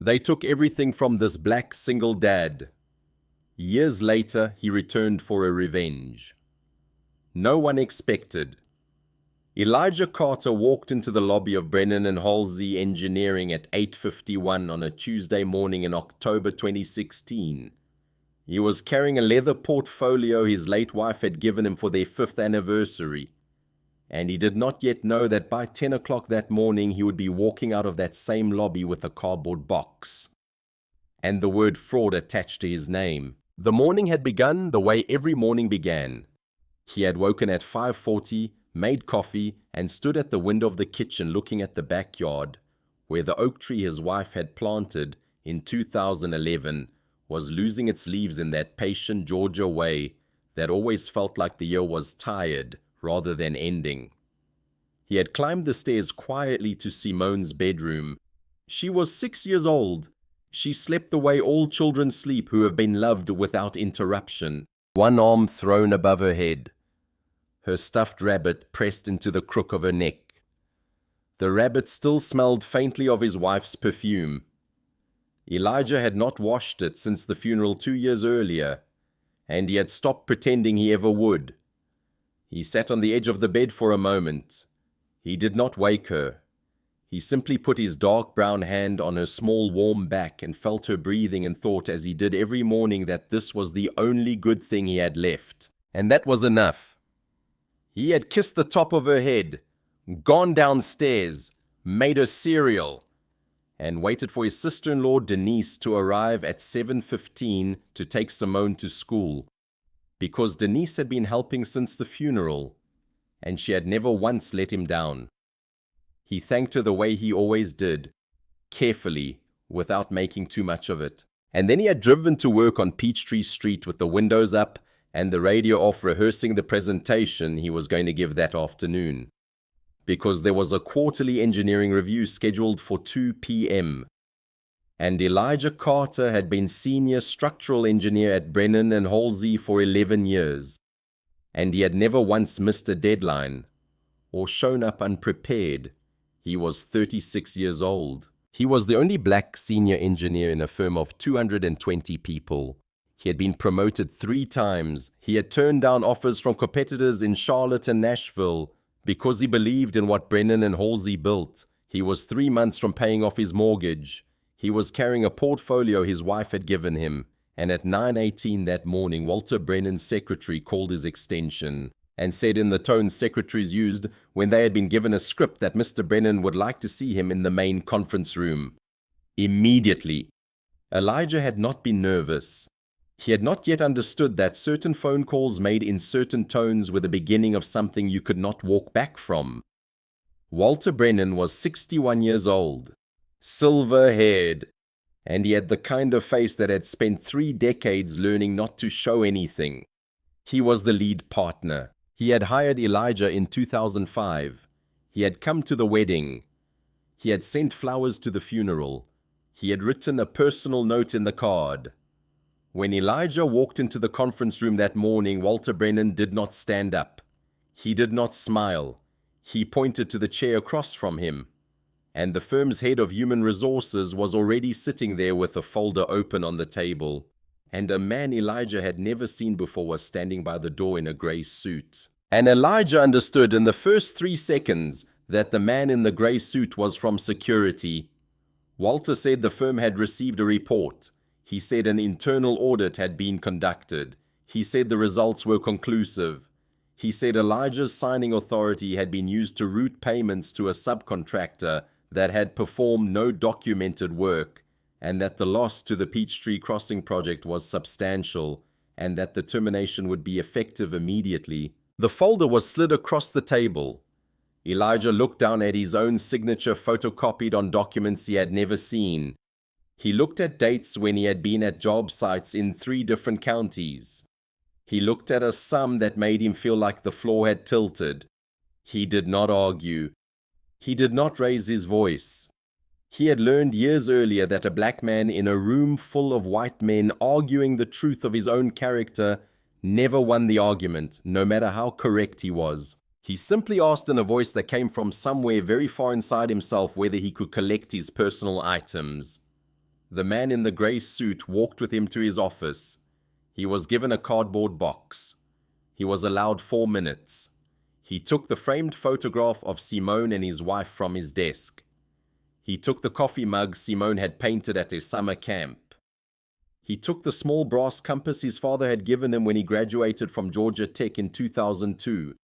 They took everything from this black single dad. Years later, he returned for a revenge. No one expected. Elijah Carter walked into the lobby of Brennan and Halsey Engineering at 8:51 on a Tuesday morning in October 2016. He was carrying a leather portfolio his late wife had given him for their 5th anniversary. And he did not yet know that by 10 o'clock that morning he would be walking out of that same lobby with a cardboard box, and the word fraud attached to his name. The morning had begun the way every morning began. He had woken at 5:40, made coffee, and stood at the window of the kitchen looking at the backyard, where the oak tree his wife had planted in 2011 was losing its leaves in that patient Georgia way that always felt like the year was tired rather than ending. He had climbed the stairs quietly to Simone's bedroom. She was 6 years old. She slept the way all children sleep who have been loved without interruption, one arm thrown above her head, her stuffed rabbit pressed into the crook of her neck. The rabbit still smelled faintly of his wife's perfume. Elijah had not washed it since the funeral 2 years earlier, and he had stopped pretending he ever would. He sat on the edge of the bed for a moment. He did not wake her. He simply put his dark brown hand on her small warm back and felt her breathing and thought, as he did every morning, that this was the only good thing he had left. And that was enough. He had kissed the top of her head, gone downstairs, made her cereal, and waited for his sister-in-law Denise to arrive at 7:15 to take Simone to school, because Denise had been helping since the funeral, and she had never once let him down. He thanked her the way he always did, carefully, without making too much of it. And then he had driven to work on Peachtree Street with the windows up and the radio off, rehearsing the presentation he was going to give that afternoon, because there was a quarterly engineering review scheduled for 2 p.m. And Elijah Carter had been senior structural engineer at Brennan and Halsey for 11 years, and he had never once missed a deadline or shown up unprepared. He was 36 years old. He was the only black senior engineer in a firm of 220 people. He had been promoted 3 times. He had turned down offers from competitors in Charlotte and Nashville because he believed in what Brennan and Halsey built. He was 3 months from paying off his mortgage. He was carrying a portfolio his wife had given him, and at 9:18 that morning, Walter Brennan's secretary called his extension and said in the tone secretaries used when they had been given a script that Mr. Brennan would like to see him in the main conference room. Immediately. Elijah had not been nervous. He had not yet understood that certain phone calls made in certain tones were the beginning of something you could not walk back from. Walter Brennan was 61 years old, silver-haired, and he had the kind of face that had spent 3 decades learning not to show anything. He was the lead partner. He had hired Elijah in 2005. He had come to the wedding. He had sent flowers to the funeral. He had written a personal note in the card. When Elijah walked into the conference room that morning, Walter Brennan did not stand up. He did not smile. He pointed to the chair across from him, and the firm's head of human resources was already sitting there with a folder open on the table, and a man Elijah had never seen before was standing by the door in a grey suit. And Elijah understood in the first 3 seconds that the man in the grey suit was from security. Walter said the firm had received a report. He said an internal audit had been conducted. He said the results were conclusive. He said Elijah's signing authority had been used to route payments to a subcontractor that had performed no documented work, and that the loss to the Peachtree Crossing project was substantial, and that the termination would be effective immediately. The folder was slid across the table. Elijah looked down at his own signature photocopied on documents he had never seen. He looked at dates when he had been at job sites in 3 different counties. He looked at a sum that made him feel like the floor had tilted. He did not argue. He did not raise his voice. He had learned years earlier that a black man in a room full of white men arguing the truth of his own character never won the argument, no matter how correct he was. He simply asked in a voice that came from somewhere very far inside himself whether he could collect his personal items. The man in the grey suit walked with him to his office. He was given a cardboard box. He was allowed 4 minutes. He took the framed photograph of Simone and his wife from his desk. He took the coffee mug Simone had painted at his summer camp. He took the small brass compass his father had given him when he graduated from Georgia Tech in 2002.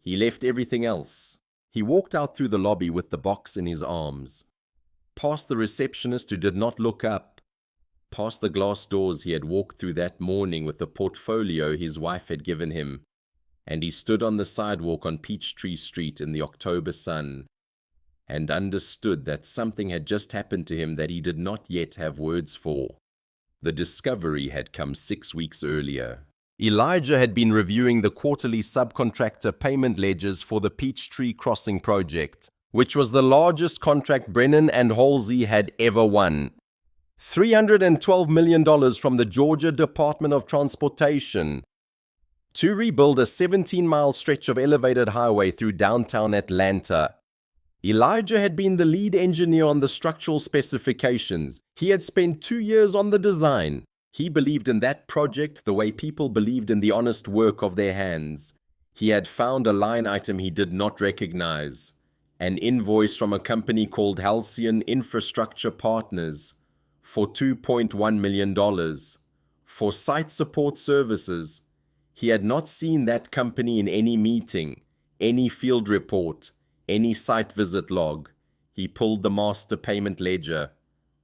He left everything else. He walked out through the lobby with the box in his arms, past the receptionist who did not look up, past the glass doors he had walked through that morning with the portfolio his wife had given him, and he stood on the sidewalk on Peachtree Street in the October sun, and understood that something had just happened to him that he did not yet have words for. The discovery had come 6 weeks earlier. Elijah had been reviewing the quarterly subcontractor payment ledgers for the Peachtree Crossing project, which was the largest contract Brennan and Halsey had ever won. $312 million from the Georgia Department of Transportation to rebuild a 17-mile stretch of elevated highway through downtown Atlanta. Elijah had been the lead engineer on the structural specifications. He had spent 2 years on the design. He believed in that project the way people believed in the honest work of their hands. He had found a line item he did not recognize, an invoice from a company called Halcyon Infrastructure Partners for $2.1 million for site support services. He had not seen that company in any meeting, any field report, any site visit log. He pulled the master payment ledger.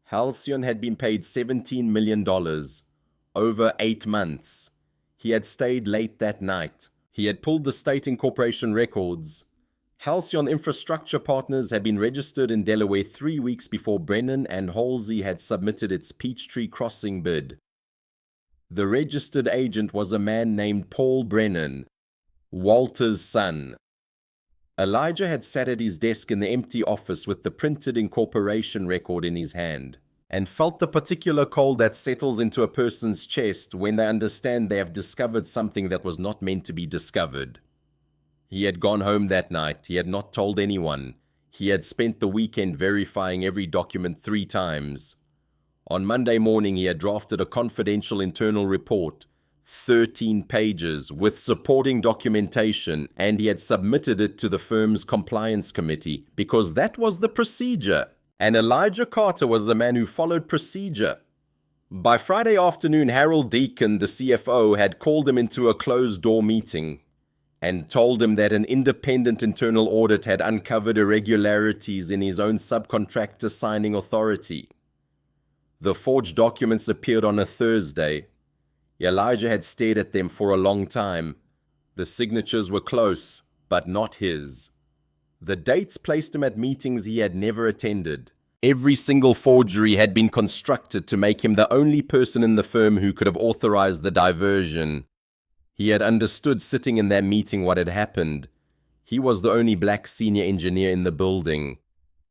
Halcyon had been paid $17 million, over 8 months. He had stayed late that night. He had pulled the state incorporation records. Halcyon Infrastructure Partners had been registered in Delaware 3 weeks before Brennan and Halsey had submitted its Peachtree Crossing bid. The registered agent was a man named Paul Brennan, Walter's son. Elijah had sat at his desk in the empty office with the printed incorporation record in his hand, and felt the particular cold that settles into a person's chest when they understand they have discovered something that was not meant to be discovered. He had gone home that night. He had not told anyone. He had spent the weekend verifying every document 3 times. On Monday morning, he had drafted a confidential internal report, 13 pages, with supporting documentation, and he had submitted it to the firm's compliance committee because that was the procedure. And Elijah Carter was the man who followed procedure. By Friday afternoon, Harold Deacon, the CFO, had called him into a closed-door meeting and told him that an independent internal audit had uncovered irregularities in his own subcontractor signing authority. The forged documents appeared on a Thursday. Elijah had stared at them for a long time. The signatures were close, but not his. The dates placed him at meetings he had never attended. Every single forgery had been constructed to make him the only person in the firm who could have authorized the diversion. He had understood sitting in that meeting what had happened. He was the only black senior engineer in the building.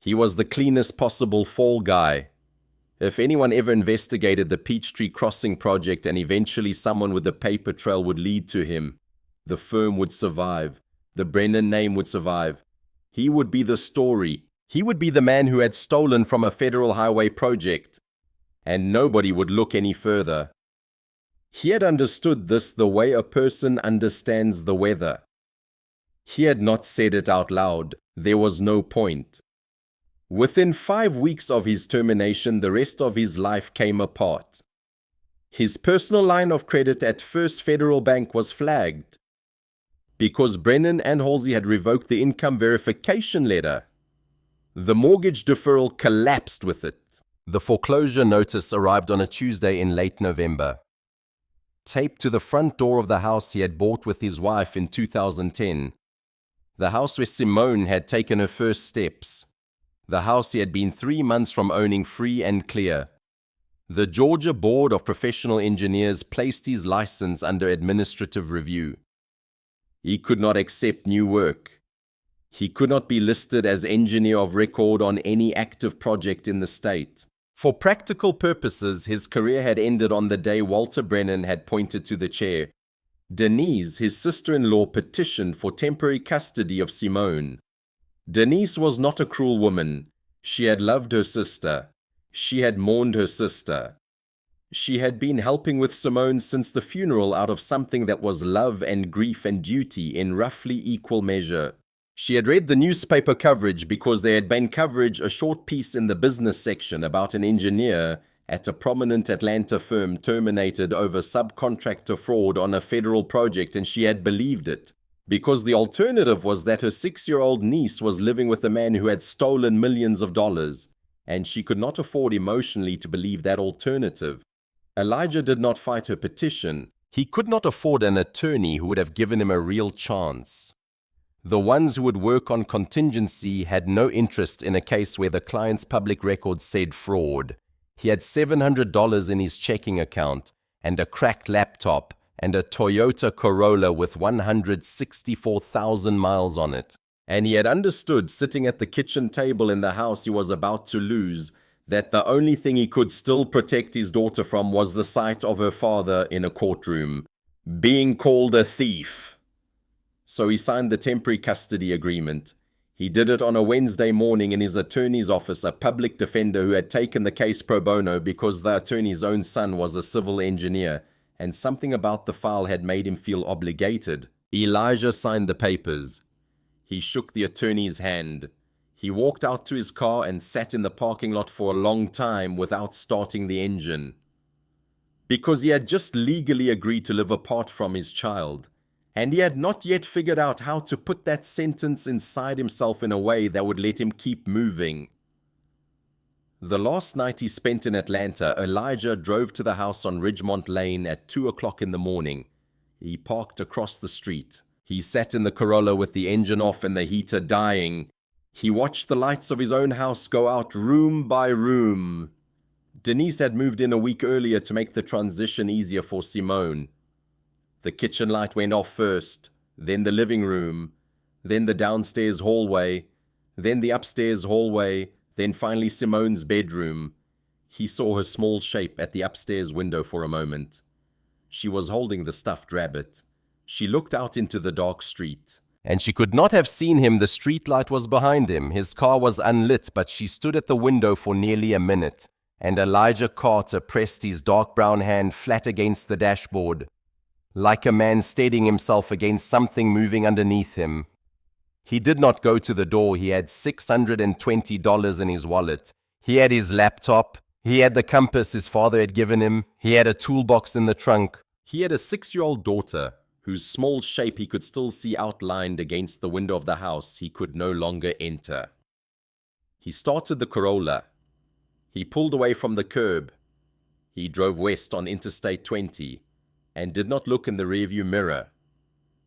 He was the cleanest possible fall guy. If anyone ever investigated the Peachtree Crossing project and eventually someone with a paper trail would lead to him, the firm would survive. The Brennan name would survive. He would be the story. He would be the man who had stolen from a federal highway project, and nobody would look any further. He had understood this the way a person understands the weather. He had not said it out loud. There was no point. Within 5 weeks of his termination, the rest of his life came apart. His personal line of credit at First Federal Bank was flagged because Brennan and Halsey had revoked the income verification letter. The mortgage deferral collapsed with it. The foreclosure notice arrived on a Tuesday in late November. Taped to the front door of the house he had bought with his wife in 2010. The house where Simone had taken her first steps. The house he had been 3 months from owning free and clear. The Georgia Board of Professional Engineers placed his license under administrative review. He could not accept new work. He could not be listed as engineer of record on any active project in the state. For practical purposes, his career had ended on the day Walter Brennan had pointed to the chair. Denise, his sister-in-law, petitioned for temporary custody of Simone. Denise was not a cruel woman. She had loved her sister. She had mourned her sister. She had been helping with Simone since the funeral out of something that was love and grief and duty in roughly equal measure. She had read the newspaper coverage because there had been coverage, a short piece in the business section about an engineer at a prominent Atlanta firm terminated over subcontractor fraud on a federal project, and she had believed it. Because the alternative was that her 6-year-old niece was living with a man who had stolen millions of dollars, and she could not afford emotionally to believe that alternative. Elijah did not fight her petition. He could not afford an attorney who would have given him a real chance. The ones who would work on contingency had no interest in a case where the client's public records said fraud. He had $700 in his checking account, and a cracked laptop, and a Toyota Corolla with 164,000 miles on it. And he had understood, sitting at the kitchen table in the house he was about to lose, that the only thing he could still protect his daughter from was the sight of her father in a courtroom, being called a thief. So he signed the temporary custody agreement. He did it on a Wednesday morning in his attorney's office, a public defender who had taken the case pro bono because the attorney's own son was a civil engineer, and something about the file had made him feel obligated. Elijah signed the papers. He shook the attorney's hand. He walked out to his car and sat in the parking lot for a long time without starting the engine. Because he had just legally agreed to live apart from his child, and he had not yet figured out how to put that sentence inside himself in a way that would let him keep moving. The last night he spent in Atlanta, Elijah drove to the house on Ridgemont Lane at 2 o'clock in the morning. He parked across the street. He sat in the Corolla with the engine off and the heater dying. He watched the lights of his own house go out room by room. Denise had moved in a week earlier to make the transition easier for Simone. The kitchen light went off first, then the living room, then the downstairs hallway, then the upstairs hallway, then finally Simone's bedroom. He saw her small shape at the upstairs window for a moment. She was holding the stuffed rabbit. She looked out into the dark street. And she could not have seen him. The street light was behind him. His car was unlit, but she stood at the window for nearly a minute, and Elijah Carter pressed his dark brown hand flat against the dashboard, like a man steadying himself against something moving underneath him. He did not go to the door. He had $620 in his wallet. He had his laptop. He had the compass his father had given him. He had a toolbox in the trunk. He had a 6-year-old daughter, whose small shape he could still see outlined against the window of the house he could no longer enter. He started the Corolla. He pulled away from the curb. He drove west on Interstate 20 and did not look in the rearview mirror.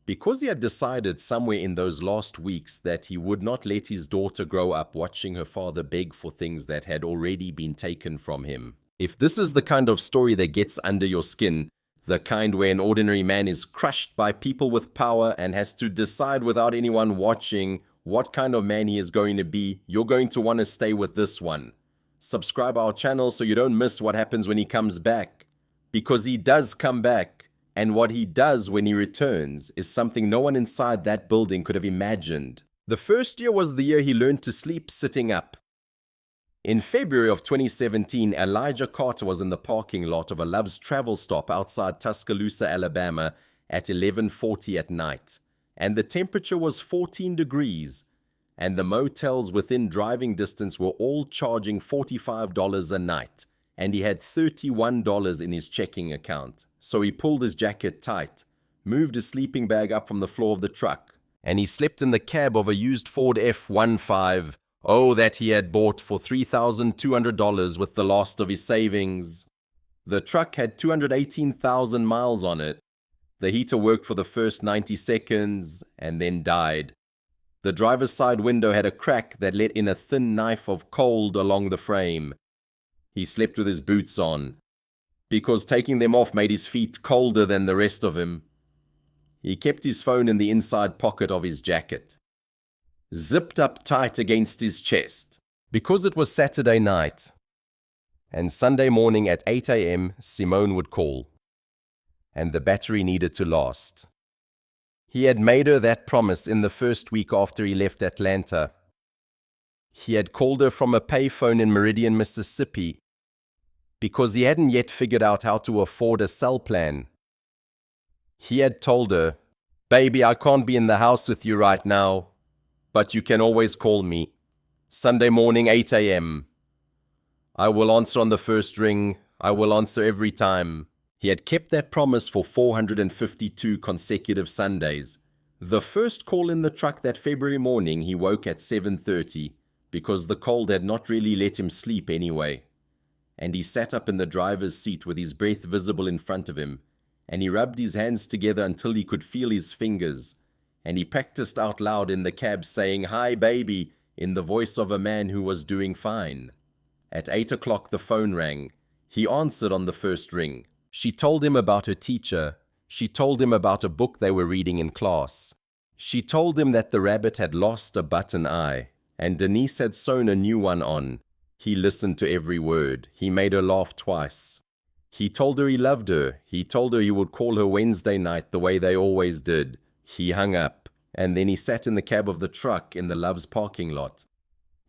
Because he had decided somewhere in those last weeks that he would not let his daughter grow up watching her father beg for things that had already been taken from him. If this is the kind of story that gets under your skin, the kind where an ordinary man is crushed by people with power and has to decide without anyone watching what kind of man he is going to be, you're going to want to stay with this one. Subscribe our channel so you don't miss what happens when he comes back. Because he does come back, and what he does when he returns is something no one inside that building could have imagined. The first year was the year he learned to sleep sitting up. In February of 2017, Elijah Carter was in the parking lot of a Love's Travel stop outside Tuscaloosa, Alabama at 11:40 at night, and the temperature was 14 degrees, and the motels within driving distance were all charging $45 a night, and he had $31 in his checking account. So he pulled his jacket tight, moved his sleeping bag up from the floor of the truck, and he slept in the cab of a used Ford F-15, that he had bought for $3,200 with the last of his savings. The truck had 218,000 miles on it. The heater worked for the first 90 seconds and then died. The driver's side window had a crack that let in a thin knife of cold along the frame. He slept with his boots on, because taking them off made his feet colder than the rest of him. He kept his phone in the inside pocket of his jacket, zipped up tight against his chest, because it was Saturday night. And Sunday morning at 8 a.m., Simone would call, and the battery needed to last. He had made her that promise in the first week after he left Atlanta. He had called her from a payphone in Meridian, Mississippi, because he hadn't yet figured out how to afford a cell plan. He had told her, "Baby, I can't be in the house with you right now, but you can always call me. Sunday morning, 8 a.m. I will answer on the first ring. I will answer every time." He had kept that promise for 452 consecutive Sundays. The first call in the truck that February morning, he woke at 7:30, because the cold had not really let him sleep anyway. And he sat up in the driver's seat with his breath visible in front of him, and he rubbed his hands together until he could feel his fingers, and he practiced out loud in the cab saying, "Hi, baby," in the voice of a man who was doing fine. At 8 o'clock the phone rang. He answered on the first ring. She told him about her teacher. She told him about a book they were reading in class. She told him that the rabbit had lost a button eye, and Denise had sewn a new one on. He listened to every word. He made her laugh twice. He told her he loved her. He told her he would call her Wednesday night the way they always did. He hung up, and then he sat in the cab of the truck in the Love's parking lot.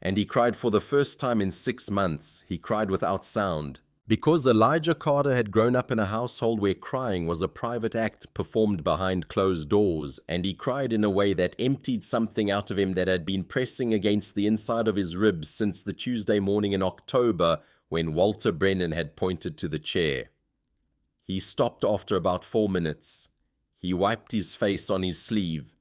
And he cried for the first time in 6 months. He cried without sound. Because Elijah Carter had grown up in a household where crying was a private act performed behind closed doors, and he cried in a way that emptied something out of him that had been pressing against the inside of his ribs since the Tuesday morning in October when Walter Brennan had pointed to the chair. He stopped after about 4 minutes. He wiped his face on his sleeve.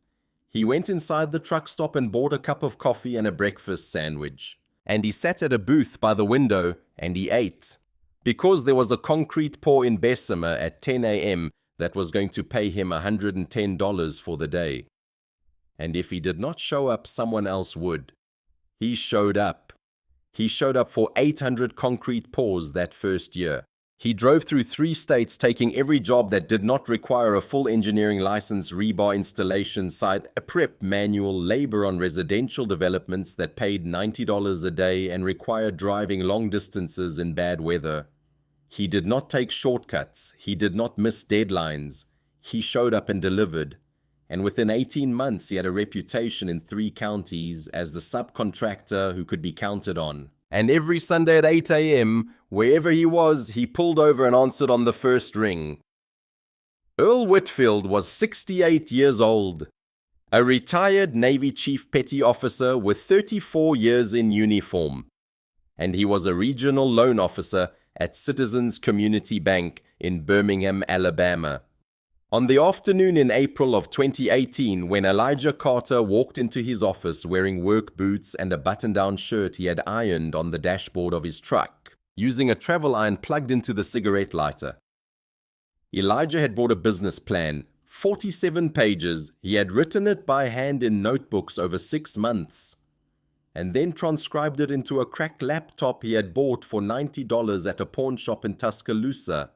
He went inside the truck stop and bought a cup of coffee and a breakfast sandwich. And he sat at a booth by the window and he ate. Because there was a concrete pour in Bessemer at 10 a.m. that was going to pay him $110 for the day. And if he did not show up, someone else would. He showed up. He showed up for 800 concrete pours that first year. He drove through 3 states taking every job that did not require a full engineering license, rebar installation site, a prep manual, labor on residential developments that paid $90 a day and required driving long distances in bad weather. He did not take shortcuts. He did not miss deadlines. He showed up and delivered. And within 18 months, he had a reputation in 3 counties as the subcontractor who could be counted on. And every Sunday at 8 a.m., wherever he was, he pulled over and answered on the first ring. Earl Whitfield was 68 years old, a retired Navy Chief Petty Officer with 34 years in uniform. And he was a regional loan officer at Citizens Community Bank in Birmingham, Alabama. On the afternoon in April of 2018, when Elijah Carter walked into his office wearing work boots and a button-down shirt he had ironed on the dashboard of his truck, using a travel iron plugged into the cigarette lighter, Elijah had brought a business plan, 47 pages. He had written it by hand in notebooks over 6 months, and then transcribed it into a cracked laptop he had bought for $90 at a pawn shop in Tuscaloosa.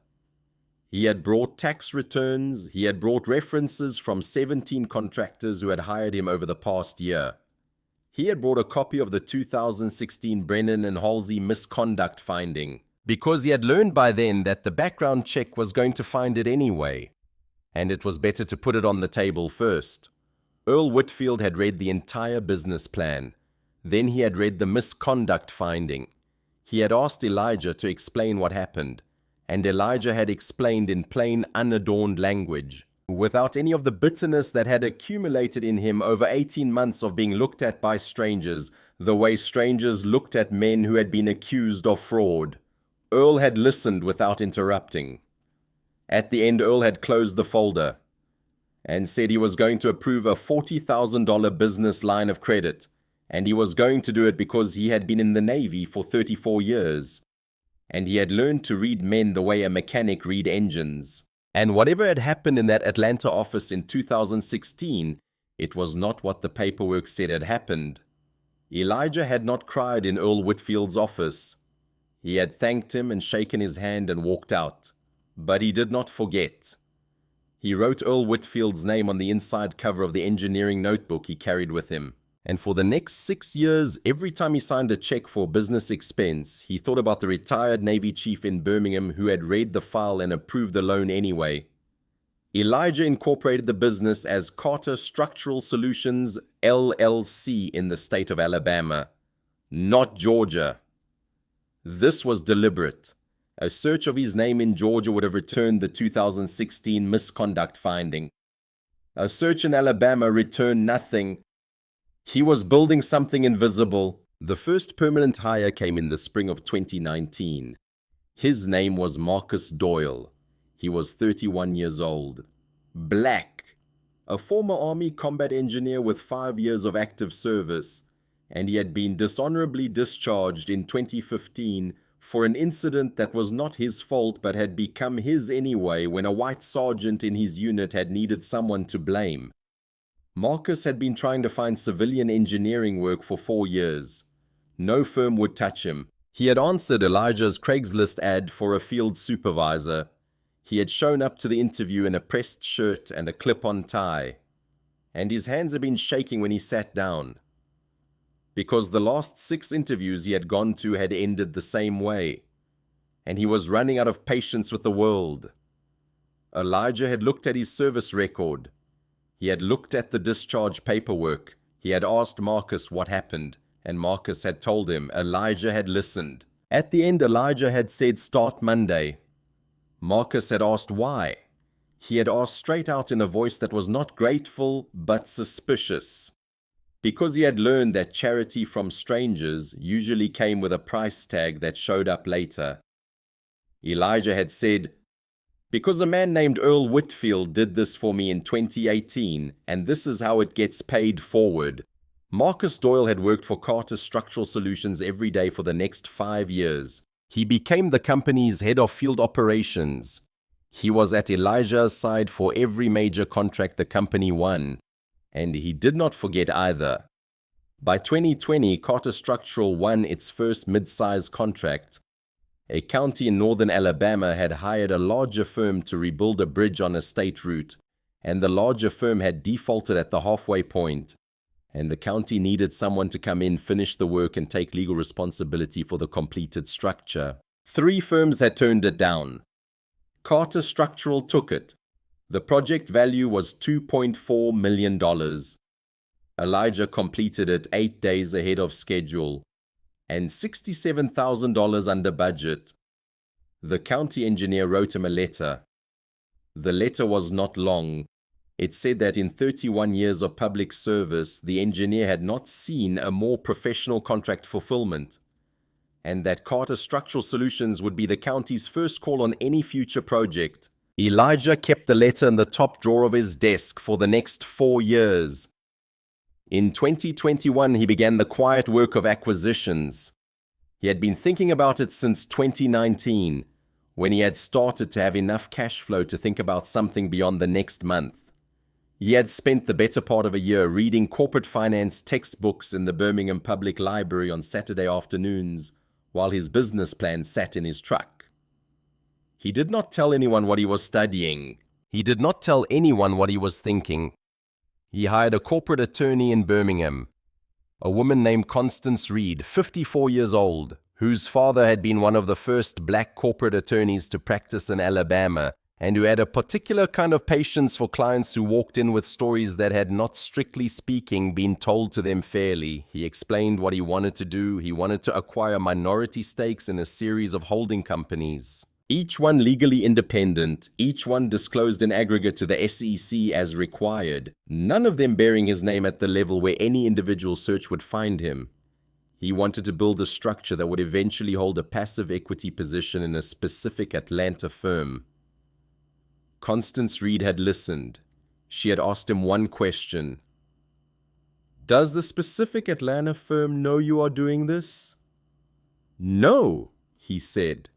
He had brought tax returns. He had brought references from 17 contractors who had hired him over the past year. He had brought a copy of the 2016 Brennan and Halsey misconduct finding, because he had learned by then that the background check was going to find it anyway, and it was better to put it on the table first. Earl Whitfield had read the entire business plan. Then he had read the misconduct finding. He had asked Elijah to explain what happened, and Elijah had explained in plain, unadorned language, without any of the bitterness that had accumulated in him over 18 months of being looked at by strangers, the way strangers looked at men who had been accused of fraud. Earl had listened without interrupting. At the end, Earl had closed the folder and said he was going to approve a $40,000 business line of credit, and he was going to do it because he had been in the Navy for 34 years, and he had learned to read men the way a mechanic read engines. And whatever had happened in that Atlanta office in 2016, it was not what the paperwork said had happened. Elijah had not cried in Earl Whitfield's office. He had thanked him and shaken his hand and walked out. But he did not forget. He wrote Earl Whitfield's name on the inside cover of the engineering notebook he carried with him. And for the next 6 years, every time he signed a check for business expense, he thought about the retired Navy chief in Birmingham who had read the file and approved the loan anyway. Elijah incorporated the business as Carter Structural Solutions, LLC, in the state of Alabama. Not Georgia. This was deliberate. A search of his name in Georgia would have returned the 2016 misconduct finding. A search in Alabama returned nothing. He was building something invisible. The first permanent hire came in the spring of 2019. His name was Marcus Doyle. He was 31 years old. Black. A former Army combat engineer with 5 years of active service, and he had been dishonorably discharged in 2015 for an incident that was not his fault but had become his anyway when a white sergeant in his unit had needed someone to blame. Marcus had been trying to find civilian engineering work for 4 years. No firm would touch him. He had answered Elijah's Craigslist ad for a field supervisor. He had shown up to the interview in a pressed shirt and a clip-on tie, and his hands had been shaking when he sat down, because the last 6 interviews he had gone to had ended the same way, and he was running out of patience with the world. Elijah had looked at his service record. He had looked at the discharge paperwork. He had asked Marcus what happened, and Marcus had told him. Elijah had listened. At the end, Elijah had said, "Start Monday." Marcus had asked why. He had asked straight out in a voice that was not grateful, but suspicious. Because he had learned that charity from strangers usually came with a price tag that showed up later. Elijah had said, "Because a man named Earl Whitfield did this for me in 2018, and this is how it gets paid forward." Marcus Doyle had worked for Carter Structural Solutions every day for the next 5 years. He became the company's head of field operations. He was at Elijah's side for every major contract the company won, and he did not forget either. By 2020, Carter Structural won its first mid-size contract. A county in northern Alabama had hired a larger firm to rebuild a bridge on a state route, and the larger firm had defaulted at the halfway point, and the county needed someone to come in, finish the work, and take legal responsibility for the completed structure. 3 firms had turned it down. Carter Structural took it. The project value was $2.4 million. Elijah completed it 8 days ahead of schedule and $67,000 under budget. The county engineer wrote him a letter. The letter was not long. It said that in 31 years of public service, the engineer had not seen a more professional contract fulfillment, and that Carter Structural Solutions would be the county's first call on any future project. Elijah kept the letter in the top drawer of his desk for the next 4 years. In 2021, he began the quiet work of acquisitions. He had been thinking about it since 2019, when he had started to have enough cash flow to think about something beyond the next month. He had spent the better part of a year reading corporate finance textbooks in the Birmingham Public Library on Saturday afternoons, while his business plan sat in his truck. He did not tell anyone what he was studying. He did not tell anyone what he was thinking. He hired a corporate attorney in Birmingham, a woman named Constance Reed, 54 years old, whose father had been one of the first black corporate attorneys to practice in Alabama, and who had a particular kind of patience for clients who walked in with stories that had not, strictly speaking, been told to them fairly. He explained what he wanted to do. He wanted to acquire minority stakes in a series of holding companies, each one legally independent, each one disclosed in aggregate to the SEC as required, none of them bearing his name at the level where any individual search would find him. He wanted to build a structure that would eventually hold a passive equity position in a specific Atlanta firm. Constance Reed had listened. She had asked him one question. "Does the specific Atlanta firm know you are doing this?" "No," he said.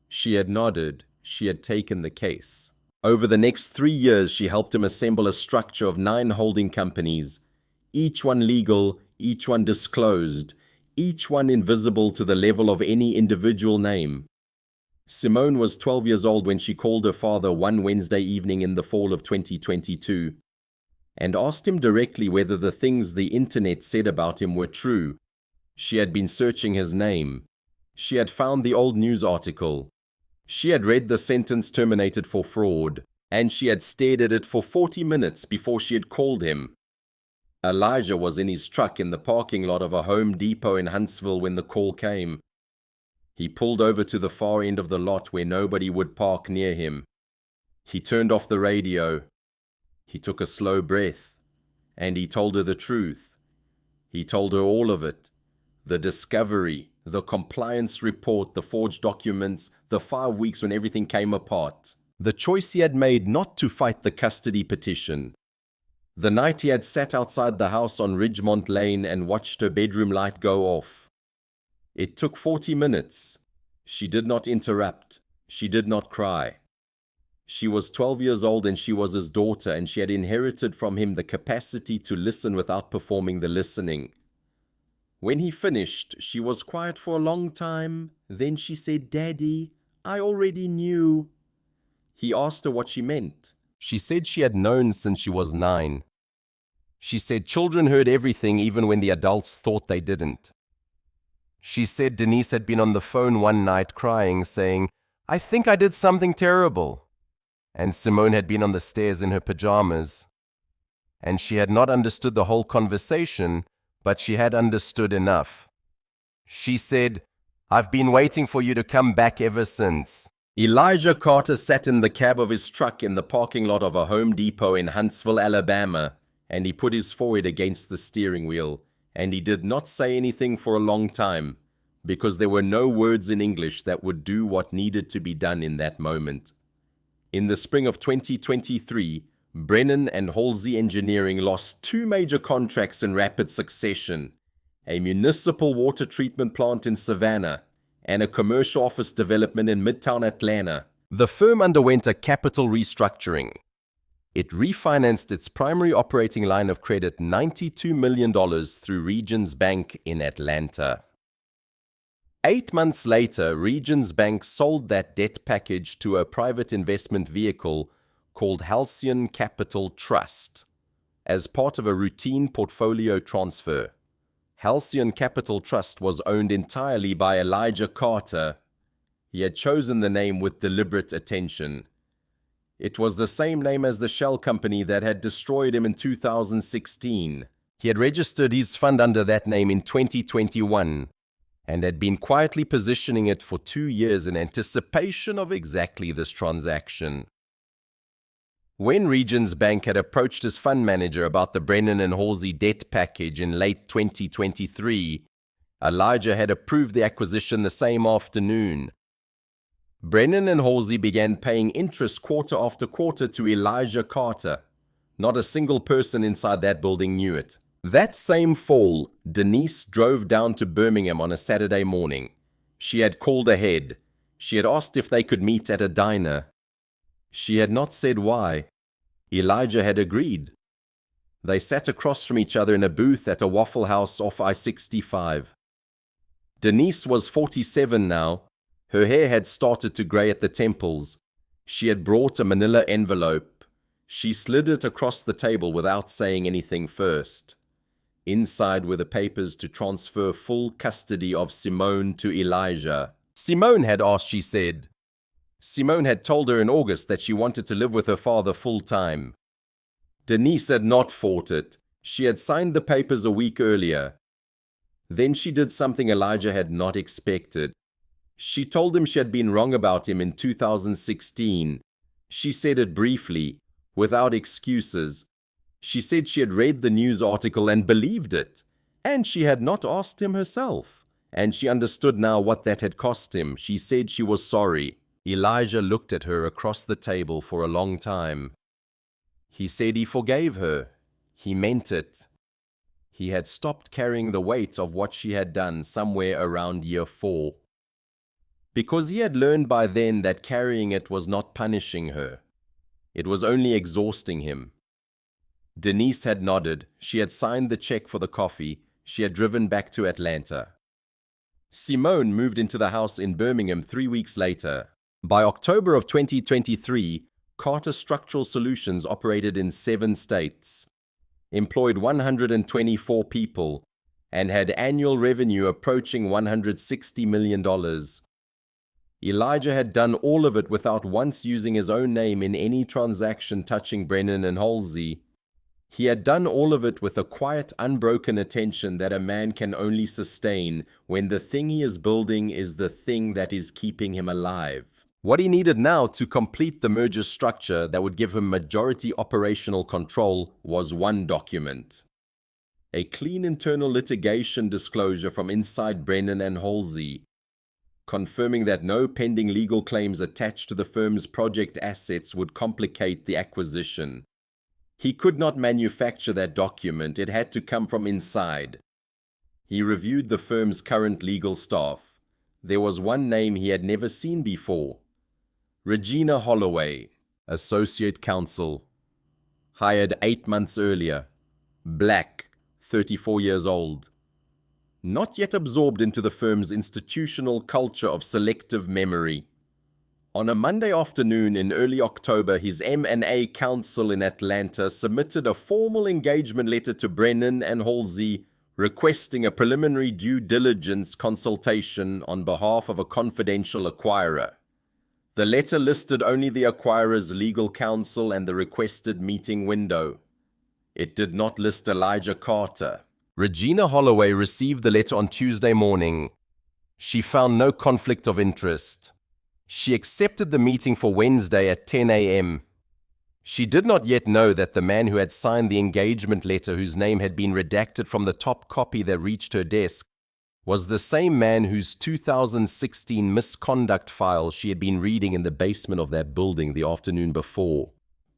She had nodded. She had taken the case. Over the next 3 years, she helped him assemble a structure of 9 holding companies, each one legal, each one disclosed, each one invisible to the level of any individual name. Simone was 12 years old when she called her father one Wednesday evening in the fall of 2022 and asked him directly whether the things the internet said about him were true. She had been searching his name. She had found the old news article. She had read the sentence terminated for fraud, and she had stared at it for 40 minutes before she had called him. Elijah was in his truck in the parking lot of a Home Depot in Huntsville when the call came. He pulled over to the far end of the lot where nobody would park near him. He turned off the radio. He took a slow breath, and he told her the truth. He told her all of it. The discovery, the compliance report, the forged documents, the 5 weeks when everything came apart. The choice he had made not to fight the custody petition. The night he had sat outside the house on Ridgemont Lane and watched her bedroom light go off. It took 40 minutes. She did not interrupt. She did not cry. She was 12 years old and she was his daughter, and she had inherited from him the capacity to listen without performing the listening. When he finished, she was quiet for a long time. Then she said, "Daddy, I already knew." He asked her what she meant. She said she had known since she was 9. She said children heard everything even when the adults thought they didn't. She said Denise had been on the phone one night crying, saying, "I think I did something terrible." And Simone had been on the stairs in her pajamas. And she had not understood the whole conversation, but she had understood enough. She said, "I've been waiting for you to come back ever since." Elijah Carter sat in the cab of his truck in the parking lot of a Home Depot in Huntsville, Alabama, and he put his forehead against the steering wheel, and he did not say anything for a long time, because there were no words in English that would do what needed to be done in that moment. In the spring of 2023, Brennan and Halsey Engineering lost 2 major contracts in rapid succession: a municipal water treatment plant in Savannah and a commercial office development in Midtown Atlanta. The firm underwent a capital restructuring. It refinanced its primary operating line of credit $92 million through Regions Bank in Atlanta. 8 months later, Regions Bank sold that debt package to a private investment vehicle called Halcyon Capital Trust as part of a routine portfolio transfer. Halcyon Capital Trust was owned entirely by Elijah Carter. He had chosen the name with deliberate attention. It was the same name as the shell company that had destroyed him in 2016. He had registered his fund under that name in 2021 and had been quietly positioning it for 2 years in anticipation of exactly this transaction. When Regions Bank had approached his fund manager about the Brennan and Halsey debt package in late 2023, Elijah had approved the acquisition the same afternoon. Brennan and Halsey began paying interest quarter after quarter to Elijah Carter. Not a single person inside that building knew it. That same fall, Denise drove down to Birmingham on a Saturday morning. She had called ahead. She had asked if they could meet at a diner. She had not said why. Elijah had agreed. They sat across from each other in a booth at a Waffle House off I-65. Denise was 47 now. Her hair had started to gray at the temples. She had brought a manila envelope. She slid it across the table without saying anything first. Inside were the papers to transfer full custody of Simone to Elijah. Simone had asked, she said. Simone had told her in August that she wanted to live with her father full time. Denise had not fought it. She had signed the papers a week earlier. Then she did something Elijah had not expected. She told him she had been wrong about him in 2016. She said it briefly, without excuses. She said she had read the news article and believed it, and she had not asked him herself. And she understood now what that had cost him. She said she was sorry. Elijah looked at her across the table for a long time. He said he forgave her. He meant it. He had stopped carrying the weight of what she had done somewhere around year 4. Because he had learned by then that carrying it was not punishing her. It was only exhausting him. Denise had nodded. She had signed the check for the coffee. She had driven back to Atlanta. Simone moved into the house in Birmingham 3 weeks later. By October of 2023, Carter Structural Solutions operated in 7 states, employed 124 people, and had annual revenue approaching $160 million. Elijah had done all of it without once using his own name in any transaction touching Brennan and Halsey. He had done all of it with a quiet, unbroken attention that a man can only sustain when the thing he is building is the thing that is keeping him alive. What he needed now to complete the merger structure that would give him majority operational control was one document. A clean internal litigation disclosure from inside Brennan and Halsey, confirming that no pending legal claims attached to the firm's project assets would complicate the acquisition. He could not manufacture that document, it had to come from inside. He reviewed the firm's current legal staff. There was one name he had never seen before. Regina Holloway, Associate Counsel. Hired 8 months earlier. Black, 34 years old. Not yet absorbed into the firm's institutional culture of selective memory. On a Monday afternoon in early October, his M&A counsel in Atlanta submitted a formal engagement letter to Brennan and Halsey requesting a preliminary due diligence consultation on behalf of a confidential acquirer. The letter listed only the acquirer's legal counsel and the requested meeting window. It did not list Elijah Carter. Regina Holloway received the letter on Tuesday morning. She found no conflict of interest. She accepted the meeting for Wednesday at 10 a.m. She did not yet know that the man who had signed the engagement letter, whose name had been redacted from the top copy that reached her desk, was the same man whose 2016 misconduct file she had been reading in the basement of that building the afternoon before.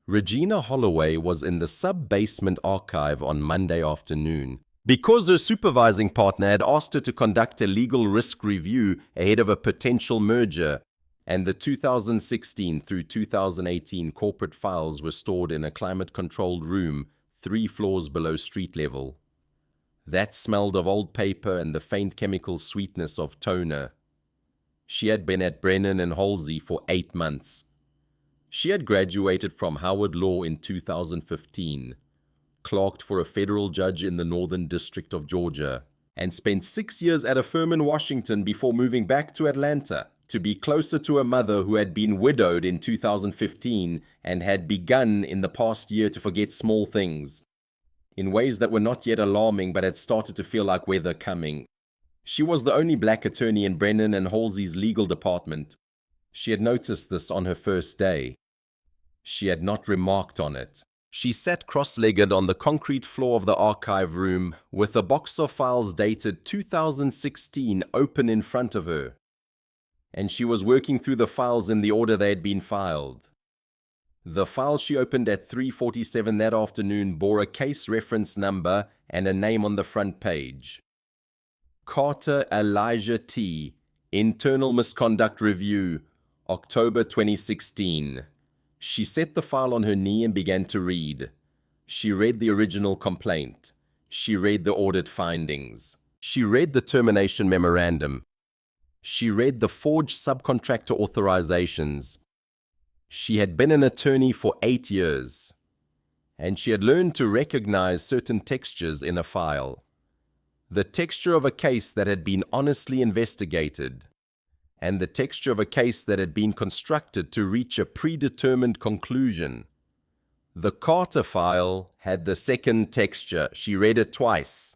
Regina Holloway was in the sub-basement archive on Monday afternoon. Because her supervising partner had asked her to conduct a legal risk review ahead of a potential merger, and the 2016 through 2018 corporate files were stored in a climate-controlled room 3 floors below street level. That smelled of old paper and the faint chemical sweetness of toner. She had been at Brennan and Halsey for 8 months. She had graduated from Howard Law in 2015, clerked for a federal judge in the Northern District of Georgia, and spent 6 years at a firm in Washington before moving back to Atlanta to be closer to her mother, who had been widowed in 2015 and had begun in the past year to forget small things, in ways that were not yet alarming but had started to feel like weather coming. She was the only black attorney in Brennan and Halsey's legal department. She had noticed this on her first day. She had not remarked on it. She sat cross-legged on the concrete floor of the archive room with a box of files dated 2016 open in front of her, and she was working through the files in the order they had been filed. The file she opened at 3:47 that afternoon bore a case reference number and a name on the front page. Carter Elijah T. Internal Misconduct Review, October 2016. She set the file on her knee and began to read. She read the original complaint. She read the audit findings. She read the termination memorandum. She read the forged subcontractor authorizations. She had been an attorney for 8 years, and she had learned to recognize certain textures in a file. The texture of a case that had been honestly investigated, and the texture of a case that had been constructed to reach a predetermined conclusion. The Carter file had the second texture. She read it twice.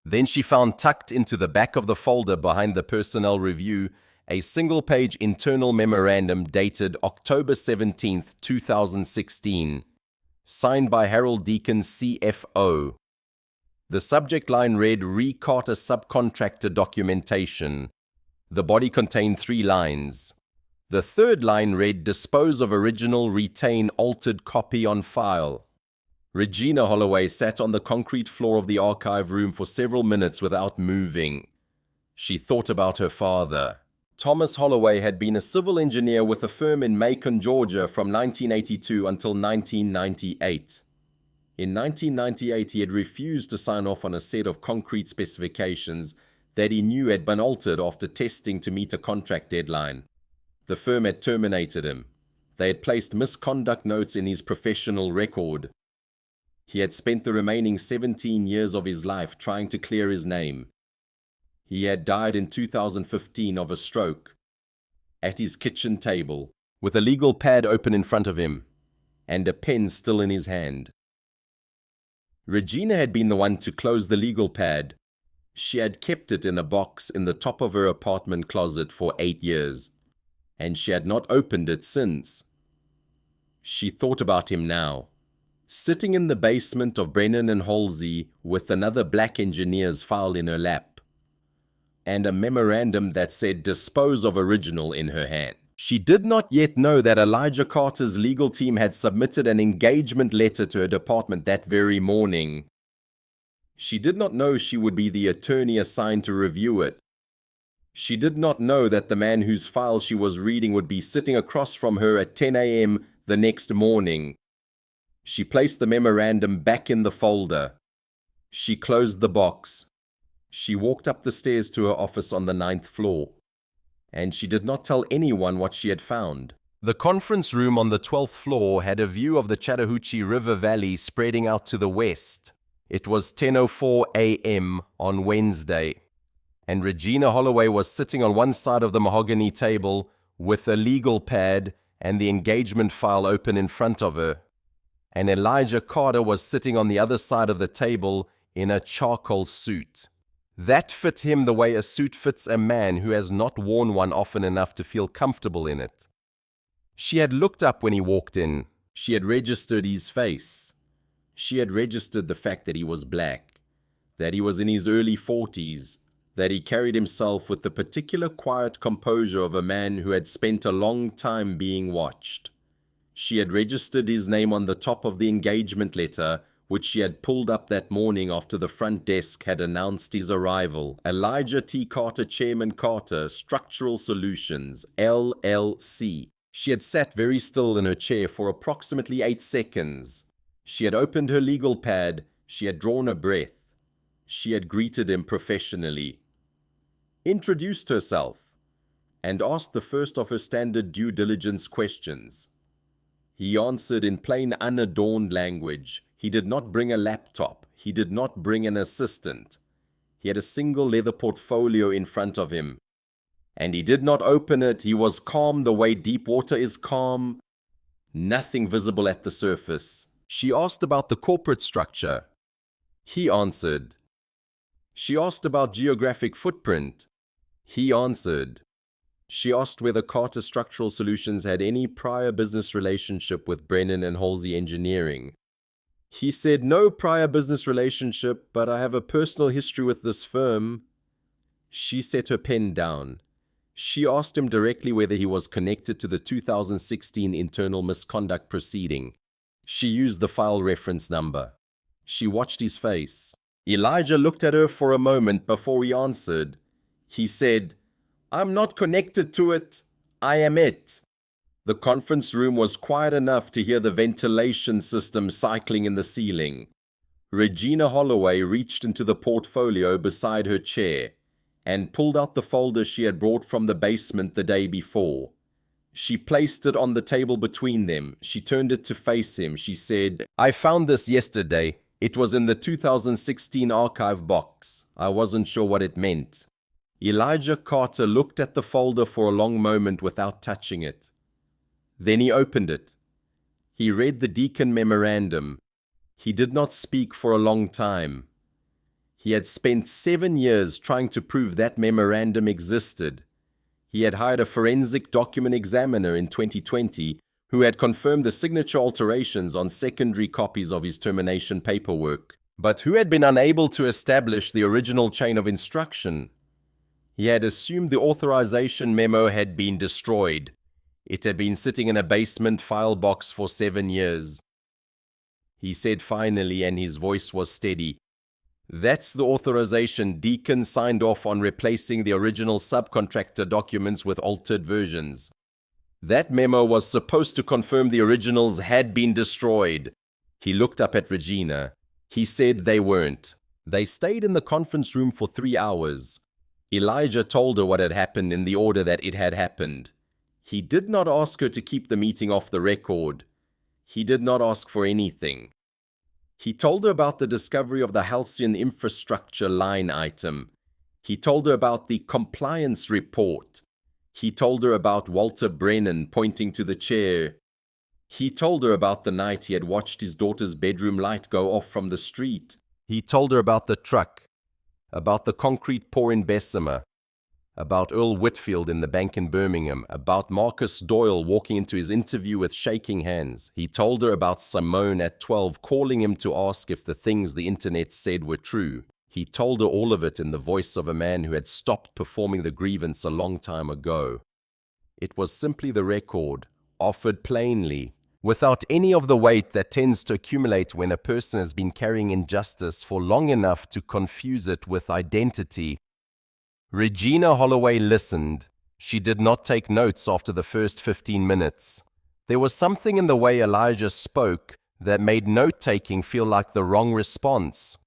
Then she found tucked into the back of the folder behind the personnel review a single-page internal memorandum dated October 17, 2016, signed by Harold Deacon, CFO. The subject line read, Re-Carter Subcontractor Documentation. The body contained 3 lines. The third line read, Dispose of original, retain altered copy on file. Regina Holloway sat on the concrete floor of the archive room for several minutes without moving. She thought about her father. Thomas Holloway had been a civil engineer with a firm in Macon, Georgia from 1982 until 1998. In 1998, he had refused to sign off on a set of concrete specifications that he knew had been altered after testing to meet a contract deadline. The firm had terminated him. They had placed misconduct notes in his professional record. He had spent the remaining 17 years of his life trying to clear his name. He had died in 2015 of a stroke, at his kitchen table, with a legal pad open in front of him, and a pen still in his hand. Regina had been the one to close the legal pad. She had kept it in a box in the top of her apartment closet for 8 years, and she had not opened it since. She thought about him now, sitting in the basement of Brennan and Halsey with another black engineer's file in her lap, and a memorandum that said "Dispose of original" in her hand. She did not yet know that Elijah Carter's legal team had submitted an engagement letter to her department that very morning. She did not know she would be the attorney assigned to review it. She did not know that the man whose file she was reading would be sitting across from her at 10 a.m. the next morning. She placed the memorandum back in the folder. She closed the box. She walked up the stairs to her office on the 9th floor. And she did not tell anyone what she had found. The conference room on the 12th floor had a view of the Chattahoochee River Valley spreading out to the west. It was 10:04 a.m. on Wednesday, and Regina Holloway was sitting on one side of the mahogany table with a legal pad and the engagement file open in front of her. And Elijah Carter was sitting on the other side of the table in a charcoal suit. That fit him the way a suit fits a man who has not worn one often enough to feel comfortable in it. She had looked up when he walked in. She had registered his face. She had registered the fact that he was black, that he was in his early 40s, that he carried himself with the particular quiet composure of a man who had spent a long time being watched. She had registered his name on the top of the engagement letter, which she had pulled up that morning after the front desk had announced his arrival. Elijah T. Carter, Chairman Carter, Structural Solutions, LLC. She had sat very still in her chair for approximately 8 seconds. She had opened her legal pad. She had drawn a breath. She had greeted him professionally, introduced herself, and asked the first of her standard due diligence questions. He answered in plain, unadorned language. He did not bring a laptop. He did not bring an assistant. He had a single leather portfolio in front of him, and he did not open it. He was calm the way deep water is calm. Nothing visible at the surface. She asked about the corporate structure. He answered. She asked about geographic footprint. He answered. She asked whether Carter Structural Solutions had any prior business relationship with Brennan and Halsey Engineering. He said, "No prior business relationship, but I have a personal history with this firm." She set her pen down. She asked him directly whether he was connected to the 2016 internal misconduct proceeding. She used the file reference number. She watched his face. Elijah looked at her for a moment before he answered. He said, "I'm not connected to it. I am it." The conference room was quiet enough to hear the ventilation system cycling in the ceiling. Regina Holloway reached into the portfolio beside her chair and pulled out the folder she had brought from the basement the day before. She placed it on the table between them. She turned it to face him. She said, "I found this yesterday. It was in the 2016 archive box. I wasn't sure what it meant." Elijah Carter looked at the folder for a long moment without touching it. Then he opened it. He read the Deacon memorandum. He did not speak for a long time. He had spent 7 years trying to prove that memorandum existed. He had hired a forensic document examiner in 2020 who had confirmed the signature alterations on secondary copies of his termination paperwork, but who had been unable to establish the original chain of instruction. He had assumed the authorization memo had been destroyed. It had been sitting in a basement file box for 7 years. He said finally, and his voice was steady, "That's the authorization Deacon signed off on replacing the original subcontractor documents with altered versions. That memo was supposed to confirm the originals had been destroyed." He looked up at Regina. He said they weren't. They stayed in the conference room for 3 hours. Elijah told her what had happened in the order that it had happened. He did not ask her to keep the meeting off the record. He did not ask for anything. He told her about the discovery of the Halcyon infrastructure line item. He told her about the compliance report. He told her about Walter Brennan pointing to the chair. He told her about the night he had watched his daughter's bedroom light go off from the street. He told her about the truck, about the concrete pour in Bessemer, about Earl Whitfield in the bank in Birmingham, about Marcus Doyle walking into his interview with shaking hands. He told her about Simone at 12 calling him to ask if the things the internet said were true. He told her all of it in the voice of a man who had stopped performing the grievance a long time ago. It was simply the record, offered plainly, without any of the weight that tends to accumulate when a person has been carrying injustice for long enough to confuse it with identity. Regina Holloway listened. She did not take notes after the first 15 minutes. There was something in the way Elijah spoke that made note-taking feel like the wrong response.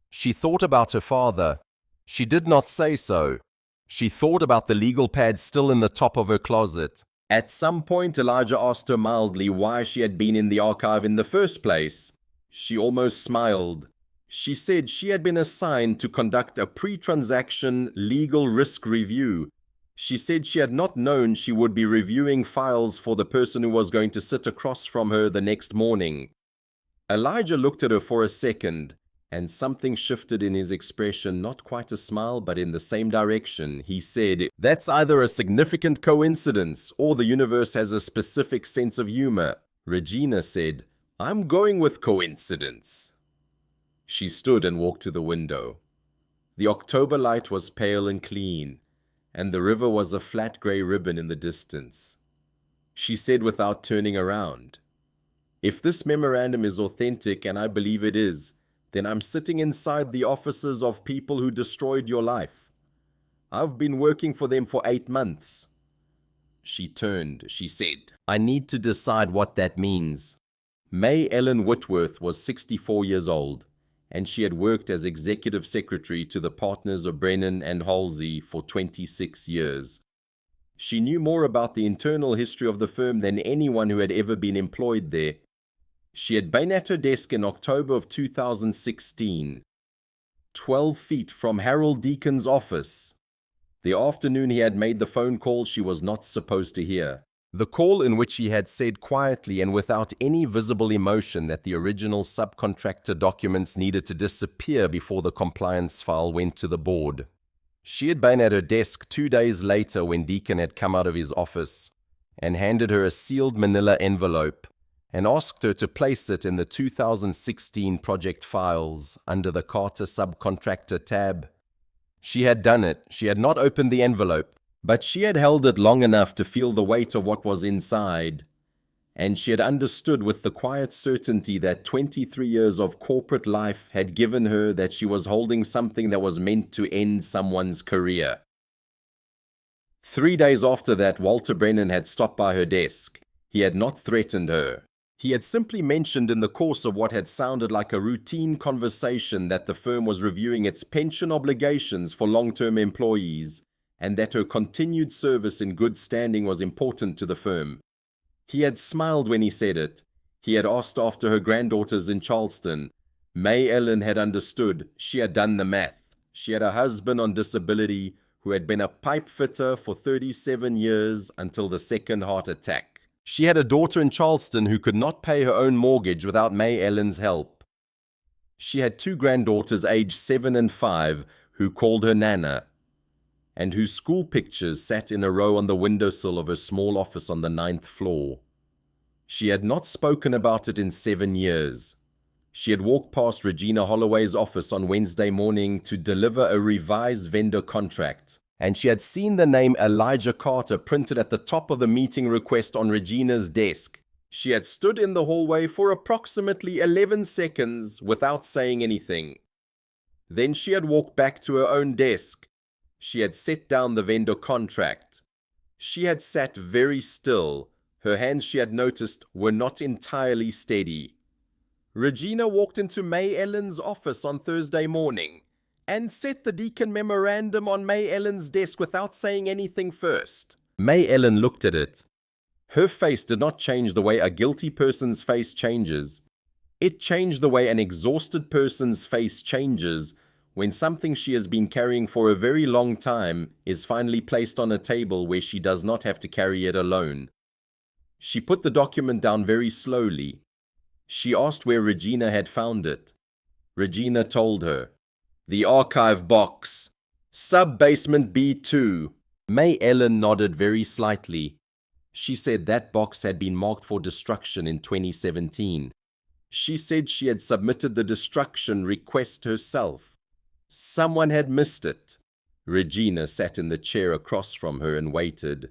She thought about her father. She did not say so. She thought about the legal pad still in the top of her closet. At some point, Elijah asked her mildly why she had been in the archive in the first place. She almost smiled. She said she had been assigned to conduct a pre-transaction legal risk review. She said she had not known she would be reviewing files for the person who was going to sit across from her the next morning. Elijah looked at her for a second, and something shifted in his expression, not quite a smile, but in the same direction. He said, "That's either a significant coincidence or the universe has a specific sense of humor." Regina said, "I'm going with coincidence." She stood and walked to the window. The October light was pale and clean, and the river was a flat grey ribbon in the distance. She said without turning around, "If this memorandum is authentic, and I believe it is, then I'm sitting inside the offices of people who destroyed your life. I've been working for them for 8 months. She turned. She said, "I need to decide what that means." May Ellen Whitworth was 64 years old, and she had worked as executive secretary to the partners of Brennan and Halsey for 26 years. She knew more about the internal history of the firm than anyone who had ever been employed there. She had been at her desk in October of 2016, 12 feet from Harold Deacon's office, the afternoon he had made the phone call she was not supposed to hear. The call in which he had said quietly and without any visible emotion that the original subcontractor documents needed to disappear before the compliance file went to the board. She had been at her desk 2 days later when Deacon had come out of his office and handed her a sealed manila envelope and asked her to place it in the 2016 project files under the Carter subcontractor tab. She had done it. She had not opened the envelope, but she had held it long enough to feel the weight of what was inside, and she had understood with the quiet certainty that 23 years of corporate life had given her that she was holding something that was meant to end someone's career. 3 days after that, Walter Brennan had stopped by her desk. He had not threatened her. He had simply mentioned in the course of what had sounded like a routine conversation that the firm was reviewing its pension obligations for long-term employees, and that her continued service in good standing was important to the firm. He had smiled when he said it. He had asked after her granddaughters in Charleston. May Ellen had understood. She had done the math. She had a husband on disability who had been a pipe fitter for 37 years until the second heart attack. She had a daughter in Charleston who could not pay her own mortgage without May Ellen's help. She had 2 granddaughters aged 7 and 5 who called her Nana, and whose school pictures sat in a row on the windowsill of her small office on the 9th floor. She had not spoken about it in 7 years. She had walked past Regina Holloway's office on Wednesday morning to deliver a revised vendor contract, and she had seen the name Elijah Carter printed at the top of the meeting request on Regina's desk. She had stood in the hallway for approximately 11 seconds without saying anything. Then she had walked back to her own desk. She had set down the vendor contract. She had sat very still. Her hands, she had noticed, were not entirely steady. Regina walked into May Ellen's office on Thursday morning and set the Deacon memorandum on May Ellen's desk without saying anything first. May Ellen looked at it. Her face did not change the way a guilty person's face changes. It changed the way an exhausted person's face changes when something she has been carrying for a very long time is finally placed on a table where she does not have to carry it alone. She put the document down very slowly. She asked where Regina had found it. Regina told her, "The archive box, sub-basement B2. May Ellen nodded very slightly. She said that box had been marked for destruction in 2017. She said she had submitted the destruction request herself. Someone had missed it. Regina sat in the chair across from her and waited.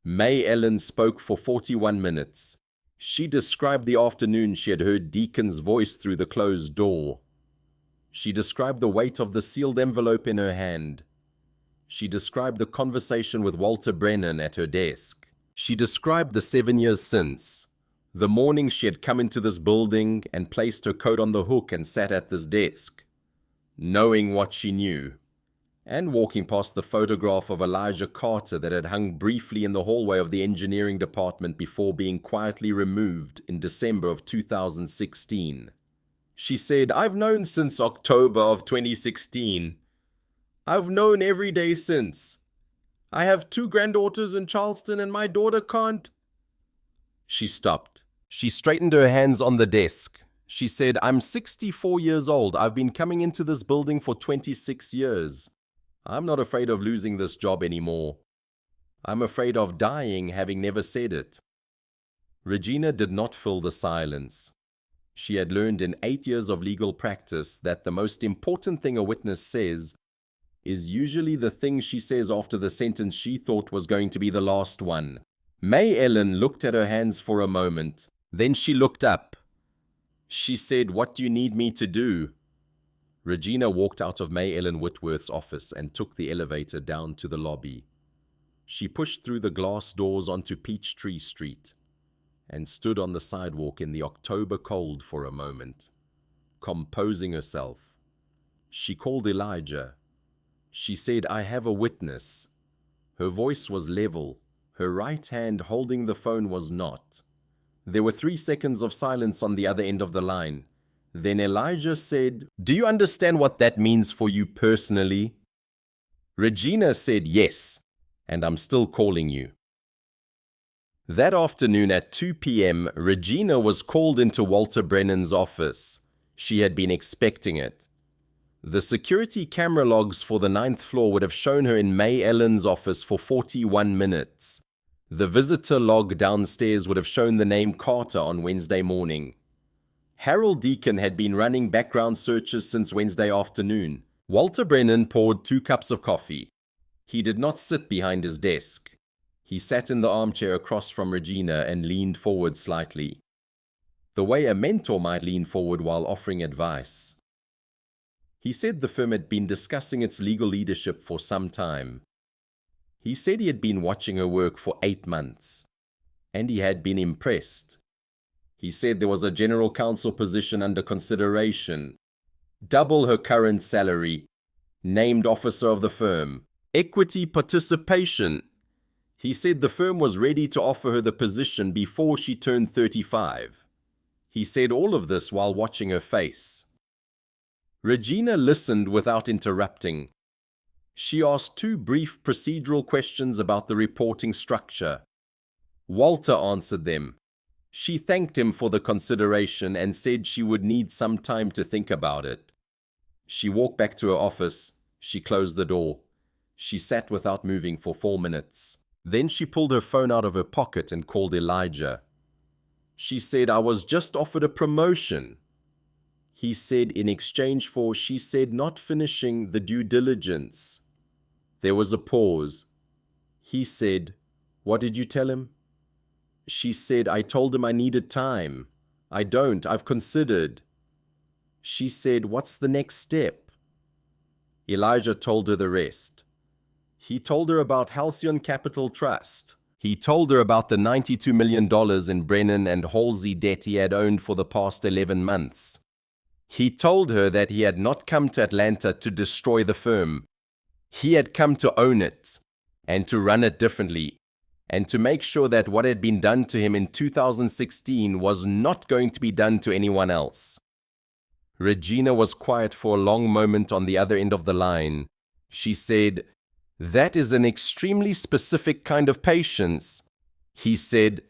May Ellen spoke for 41 minutes. She described the afternoon she had heard Deacon's voice through the closed door. She described the weight of the sealed envelope in her hand. She described the conversation with Walter Brennan at her desk. She described the 7 years since, the morning she had come into this building and placed her coat on the hook and sat at this desk, knowing what she knew, and walking past the photograph of Elijah Carter that had hung briefly in the hallway of the engineering department before being quietly removed in December of 2016. She said, "I've known since October of 2016. I've known every day since. I have 2 granddaughters in Charleston and my daughter can't." She stopped. She straightened her hands on the desk. She said, "I'm 64 years old. I've been coming into this building for 26 years. I'm not afraid of losing this job anymore. I'm afraid of dying having never said it." Regina did not fill the silence. She had learned in 8 years of legal practice that the most important thing a witness says is usually the thing she says after the sentence she thought was going to be the last one. May Ellen looked at her hands for a moment. Then she looked up. She said, "What do you need me to do?" Regina walked out of May Ellen Whitworth's office and took the elevator down to the lobby. She pushed through the glass doors onto Peachtree Street and stood on the sidewalk in the October cold for a moment, composing herself. She called Elijah. She said, "I have a witness." Her voice was level. Her right hand holding the phone was not. There were 3 seconds of silence on the other end of the line. Then Elijah said, "Do you understand what that means for you personally?" Regina said, "Yes, and I'm still calling you." That afternoon at 2 p.m., Regina was called into Walter Brennan's office. She had been expecting it. The security camera logs for the 9th floor would have shown her in May Ellen's office for 41 minutes. The visitor log downstairs would have shown the name Carter on Wednesday morning. Harold Deacon had been running background searches since Wednesday afternoon. Walter Brennan poured 2 cups of coffee. He did not sit behind his desk. He sat in the armchair across from Regina and leaned forward slightly, the way a mentor might lean forward while offering advice. He said the firm had been discussing its legal leadership for some time. He said he had been watching her work for 8 months, and he had been impressed. He said there was a general counsel position under consideration, double her current salary, named officer of the firm, equity participation. He said the firm was ready to offer her the position before she turned 35. He said all of this while watching her face. Regina listened without interrupting. She asked 2 brief procedural questions about the reporting structure. Walter answered them. She thanked him for the consideration and said she would need some time to think about it. She walked back to her office. She closed the door. She sat without moving for 4 minutes. Then she pulled her phone out of her pocket and called Elijah. She said, "I was just offered a promotion." He said in exchange for, she said, not finishing the due diligence. There was a pause. He said, "What did you tell him?" She said, "I told him I needed time. I don't. I've considered." She said, "What's the next step?" Elijah told her the rest. He told her about Halcyon Capital Trust. He told her about the $92 million in Brennan and Halsey debt he had owned for the past 11 months. He told her that he had not come to Atlanta to destroy the firm. He had come to own it, and to run it differently, and to make sure that what had been done to him in 2016 was not going to be done to anyone else. Regina was quiet for a long moment on the other end of the line. She said, "That is an extremely specific kind of patience." He said,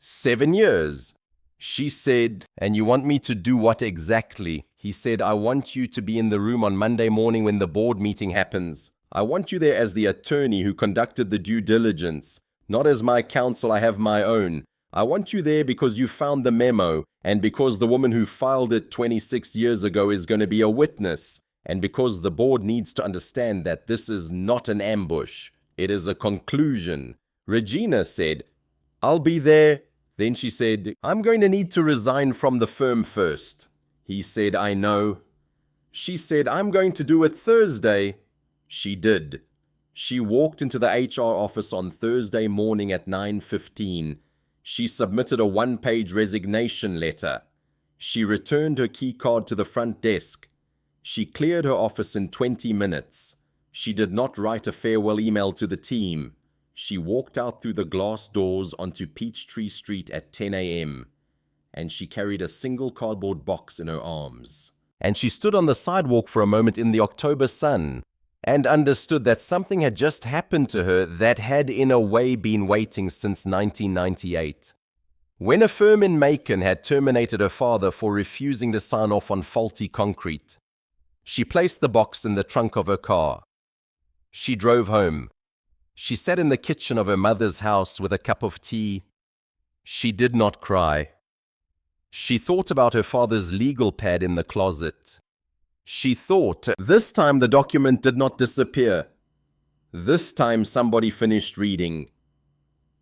7 years. She said, and you want me to do what exactly? He said, I want you to be in the room on Monday morning when the board meeting happens. I want you there as the attorney who conducted the due diligence. Not as my counsel, I have my own. I want you there because you found the memo, and because the woman who filed it 26 years ago is going to be a witness, and because the board needs to understand that this is not an ambush. It is a conclusion. Regina said, I'll be there. Then she said, I'm going to need to resign from the firm first. He said, I know. She said, I'm going to do it Thursday. She did. She walked into the HR office on Thursday morning at 9:15. She submitted a one-page resignation letter. She returned her key card to the front desk. She cleared her office in 20 minutes. She did not write a farewell email to the team. She walked out through the glass doors onto Peachtree Street at 10 a.m. and she carried a single cardboard box in her arms. And she stood on the sidewalk for a moment in the October sun and understood that something had just happened to her that had in a way been waiting since 1998. When a firm in Macon had terminated her father for refusing to sign off on faulty concrete, she placed the box in the trunk of her car. She drove home. She sat in the kitchen of her mother's house with a cup of tea. She did not cry. She thought about her father's legal pad in the closet. She thought, this time the document did not disappear. This time somebody finished reading.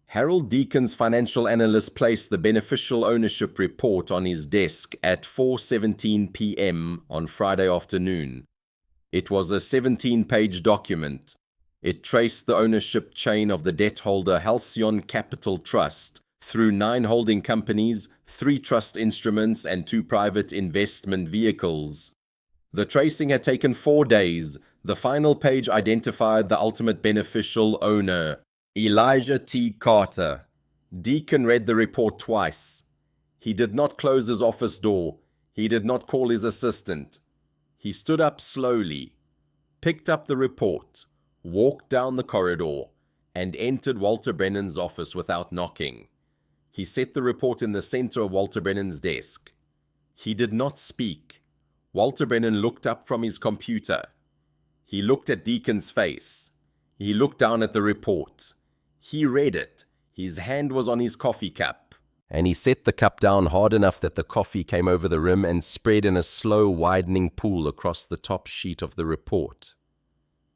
Harold Deacon's financial analyst placed the beneficial ownership report on his desk at 4:17 p.m. on Friday afternoon. It was a 17-page document. It traced the ownership chain of the debt holder Halcyon Capital Trust through 9 holding companies, 3 trust instruments, and 2 private investment vehicles. The tracing had taken 4 days. The final page identified the ultimate beneficial owner, Elijah T. Carter. Deacon read the report twice. He did not close his office door. He did not call his assistant. He stood up slowly, picked up the report, walked down the corridor, and entered Walter Brennan's office without knocking. He set the report in the center of Walter Brennan's desk. He did not speak. Walter Brennan looked up from his computer. He looked at Deacon's face. He looked down at the report. He read it. His hand was on his coffee cup. And he set the cup down hard enough that the coffee came over the rim and spread in a slow, widening pool across the top sheet of the report.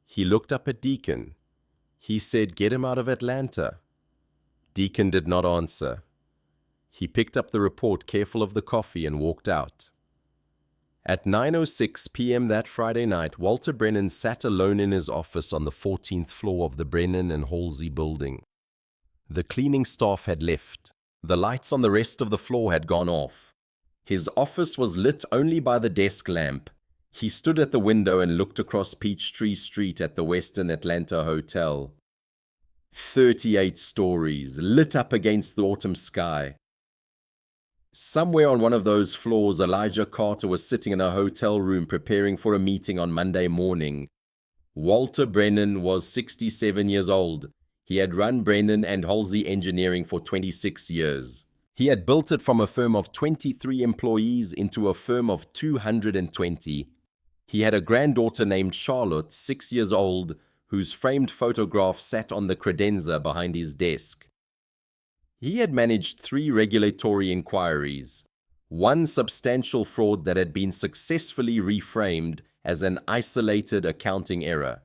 He looked up at Deacon. He said, "Get him out of Atlanta." Deacon did not answer. He picked up the report, careful of the coffee, and walked out. At 9:06 p.m. that Friday night, Walter Brennan sat alone in his office on the 14th floor of the Brennan and Halsey building. The cleaning staff had left. The lights on the rest of the floor had gone off. His office was lit only by the desk lamp. He stood at the window and looked across Peachtree Street at the Western Atlanta Hotel. 38 stories, lit up against the autumn sky. Somewhere on one of those floors, Elijah Carter was sitting in a hotel room preparing for a meeting on Monday morning. Walter Brennan was 67 years old. He had run Brennan and Halsey Engineering for 26 years. He had built it from a firm of 23 employees into a firm of 220. He had a granddaughter named Charlotte, 6 years old, whose framed photograph sat on the credenza behind his desk. He had managed 3 regulatory inquiries, 1 substantial fraud that had been successfully reframed as an isolated accounting error,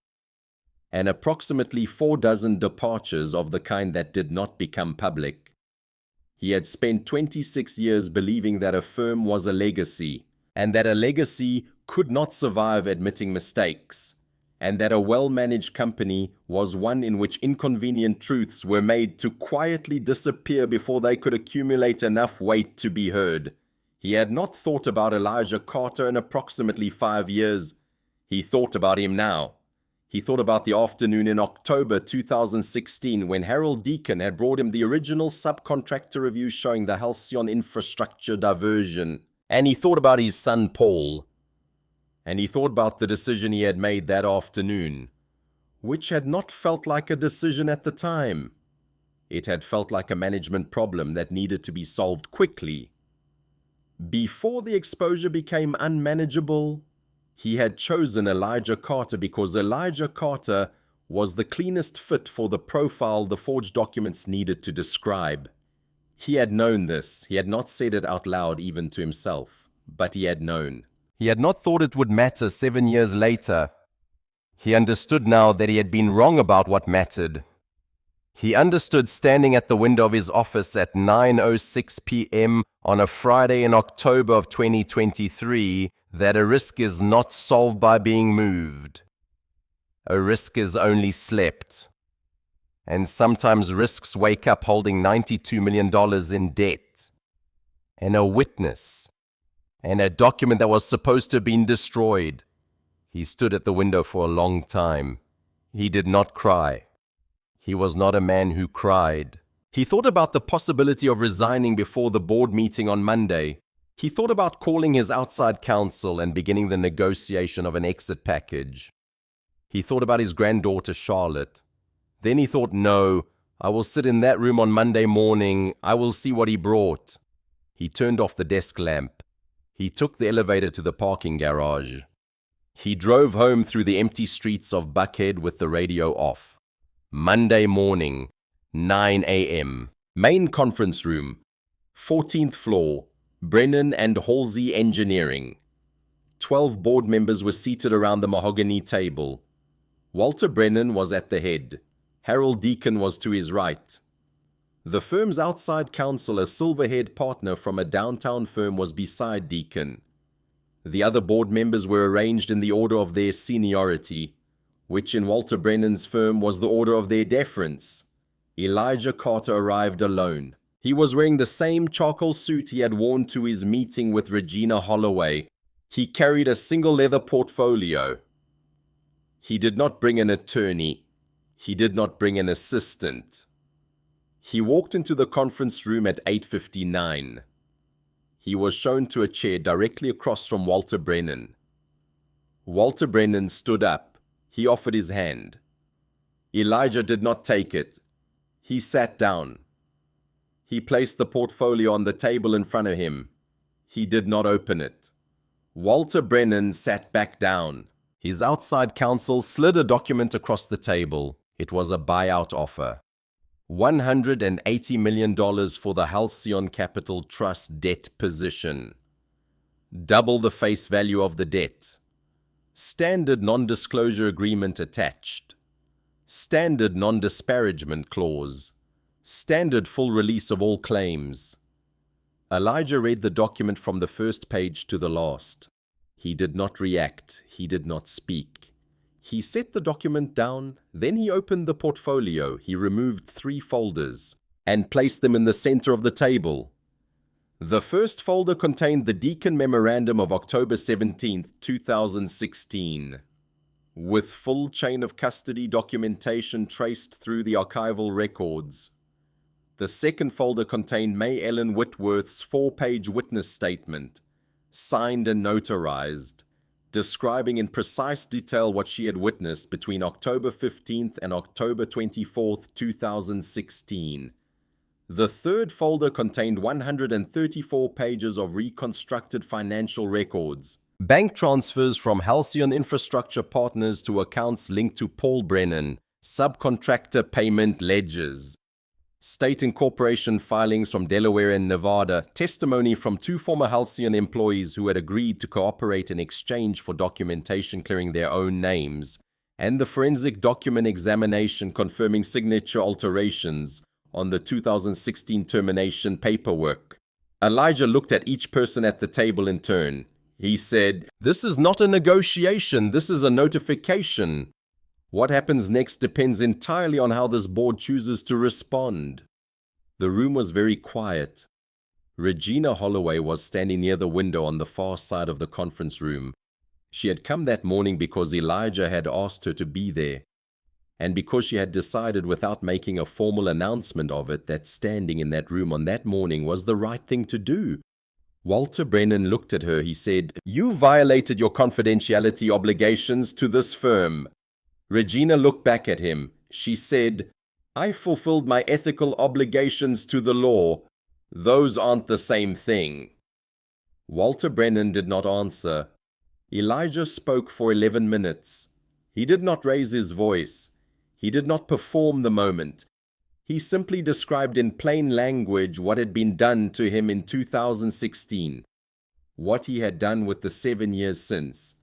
and approximately 4 dozen departures of the kind that did not become public. He had spent 26 years believing that a firm was a legacy, and that a legacy could not survive admitting mistakes, and that a well-managed company was one in which inconvenient truths were made to quietly disappear before they could accumulate enough weight to be heard. He had not thought about Elijah Carter in approximately 5 years. He thought about him now. He thought about the afternoon in October 2016 when Harold Deacon had brought him the original subcontractor review showing the Halcyon infrastructure diversion. And he thought about his son Paul. And he thought about the decision he had made that afternoon, which had not felt like a decision at the time. It had felt like a management problem that needed to be solved quickly. Before the exposure became unmanageable, he had chosen Elijah Carter because Elijah Carter was the cleanest fit for the profile the forged documents needed to describe. He had known this. He had not said it out loud even to himself, but he had known. He had not thought it would matter 7 years later. He understood now that he had been wrong about what mattered. He understood standing at the window of his office at 9:06 p.m. on a Friday in October of 2023 that a risk is not solved by being moved. A risk is only slept. And sometimes risks wake up holding $92 million in debt, and a witness, and a document that was supposed to have been destroyed. He stood at the window for a long time. He did not cry. He was not a man who cried. He thought about the possibility of resigning before the board meeting on Monday. He thought about calling his outside counsel and beginning the negotiation of an exit package. He thought about his granddaughter Charlotte. Then he thought, no, I will sit in that room on Monday morning. I will see what he brought. He turned off the desk lamp. He took the elevator to the parking garage. He drove home through the empty streets of Buckhead with the radio off. Monday morning, 9 a.m. Main conference room, 14th floor, Brennan and Halsey Engineering. 12 board members were seated around the mahogany table. Walter Brennan was at the head. Harold Deacon was to his right. The firm's outside counsel, a silver-haired partner from a downtown firm, was beside Deacon. The other board members were arranged in the order of their seniority, which in Walter Brennan's firm was the order of their deference. Elijah Carter arrived alone. He was wearing the same charcoal suit he had worn to his meeting with Regina Holloway. He carried a single leather portfolio. He did not bring an attorney. He did not bring an assistant. He walked into the conference room at 8:59. He was shown to a chair directly across from Walter Brennan. Walter Brennan stood up. He offered his hand. Elijah did not take it. He sat down. He placed the portfolio on the table in front of him. He did not open it. Walter Brennan sat back down. His outside counsel slid a document across the table. It was a buyout offer. $180 million for the Halcyon Capital Trust debt position. Double the face value of the debt. Standard non-disclosure agreement attached. Standard non-disparagement clause. Standard full release of all claims. Elijah read the document from the first page to the last. He did not react. He did not speak. He set the document down, then he opened the portfolio. He removed 3 folders and placed them in the center of the table. The first folder contained the Deacon Memorandum of October 17, 2016, with full chain of custody documentation traced through the archival records. The second folder contained May Ellen Whitworth's 4-page witness statement, signed and notarized, describing in precise detail what she had witnessed between October 15th and October 24th, 2016. The third folder contained 134 pages of reconstructed financial records, bank transfers from Halcyon Infrastructure Partners to accounts linked to Paul Brennan, subcontractor payment ledgers, state incorporation filings from Delaware and Nevada, testimony from 2 former Halcyon employees who had agreed to cooperate in exchange for documentation clearing their own names, and the forensic document examination confirming signature alterations on the 2016 termination paperwork. Elijah looked at each person at the table in turn. He said, "This is not a negotiation, this is a notification. What happens next depends entirely on how this board chooses to respond." The room was very quiet. Regina Holloway was standing near the window on the far side of the conference room. She had come that morning because Elijah had asked her to be there, and because she had decided without making a formal announcement of it that standing in that room on that morning was the right thing to do. Walter Brennan looked at her. He said, "You violated your confidentiality obligations to this firm." Regina looked back at him. She said, I fulfilled my ethical obligations to the law. Those aren't the same thing." Walter Brennan did not answer. Elijah spoke for 11 minutes. He did not raise his voice. He did not perform the moment. He simply described in plain language what had been done to him in 2016, what he had done with the 7 years since,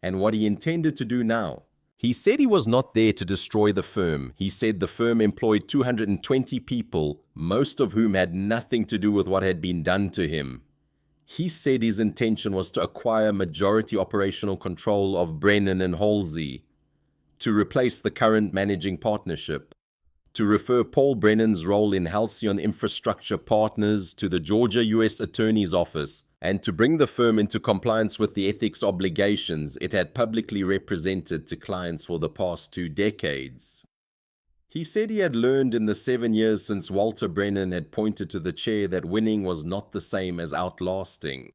and what he intended to do now. He said he was not there to destroy the firm. He said the firm employed 220 people, most of whom had nothing to do with what had been done to him. He said his intention was to acquire majority operational control of Brennan and Halsey, to replace the current managing partnership, to refer Paul Brennan's role in Halcyon Infrastructure Partners to the Georgia U.S. Attorney's Office, and to bring the firm into compliance with the ethics obligations it had publicly represented to clients for the past 2 decades. He said he had learned in the 7 years since Walter Brennan had pointed to the chair that winning was not the same as outlasting.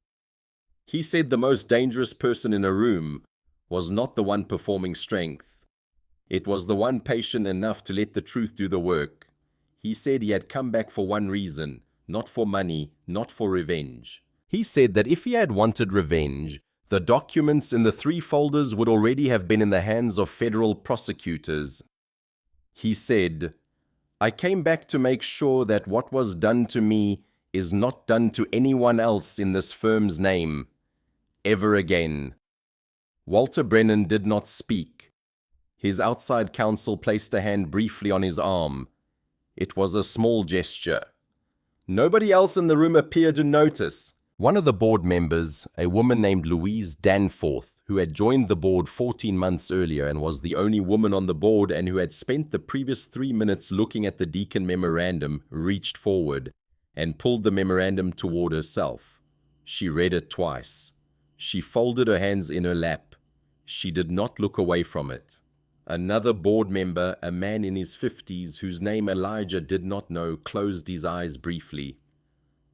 He said the most dangerous person in a room was not the one performing strength. It was the one patient enough to let the truth do the work. He said he had come back for one reason, not for money, not for revenge. He said that if he had wanted revenge, the documents in the 3 folders would already have been in the hands of federal prosecutors. He said, "I came back to make sure that what was done to me is not done to anyone else in this firm's name, ever again." Walter Brennan did not speak. His outside counsel placed a hand briefly on his arm. It was a small gesture. Nobody else in the room appeared to notice. One of the board members, a woman named Louise Danforth, who had joined the board 14 months earlier and was the only woman on the board and who had spent the previous 3 minutes looking at the Deacon memorandum, reached forward and pulled the memorandum toward herself. She read it twice. She folded her hands in her lap. She did not look away from it. Another board member, a man in his 50s, whose name Elijah did not know, closed his eyes briefly.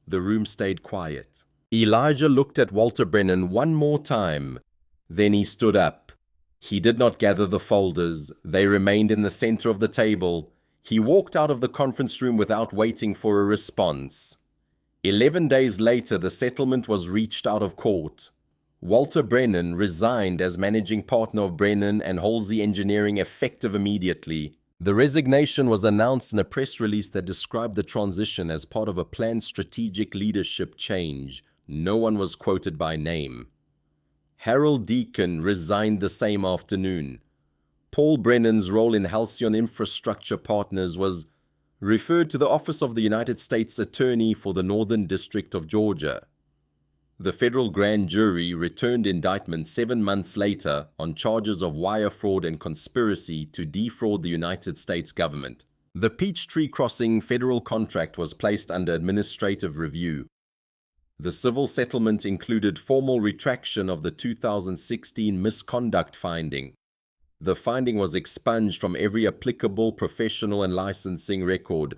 The room stayed quiet. Elijah looked at Walter Brennan one more time. Then he stood up. He did not gather the folders. They remained in the center of the table. He walked out of the conference room without waiting for a response. 11 days later, the settlement was reached out of court. Walter Brennan resigned as managing partner of Brennan and Halsey Engineering effective immediately. The resignation was announced in a press release that described the transition as part of a planned strategic leadership change. No one was quoted by name. Harold Deacon resigned the same afternoon. Paul Brennan's role in Halcyon Infrastructure Partners was referred to the Office of the United States Attorney for the Northern District of Georgia. The federal grand jury returned indictment 7 months later on charges of wire fraud and conspiracy to defraud the United States government. The Peachtree Crossing federal contract was placed under administrative review. The civil settlement included formal retraction of the 2016 misconduct finding. The finding was expunged from every applicable professional and licensing record.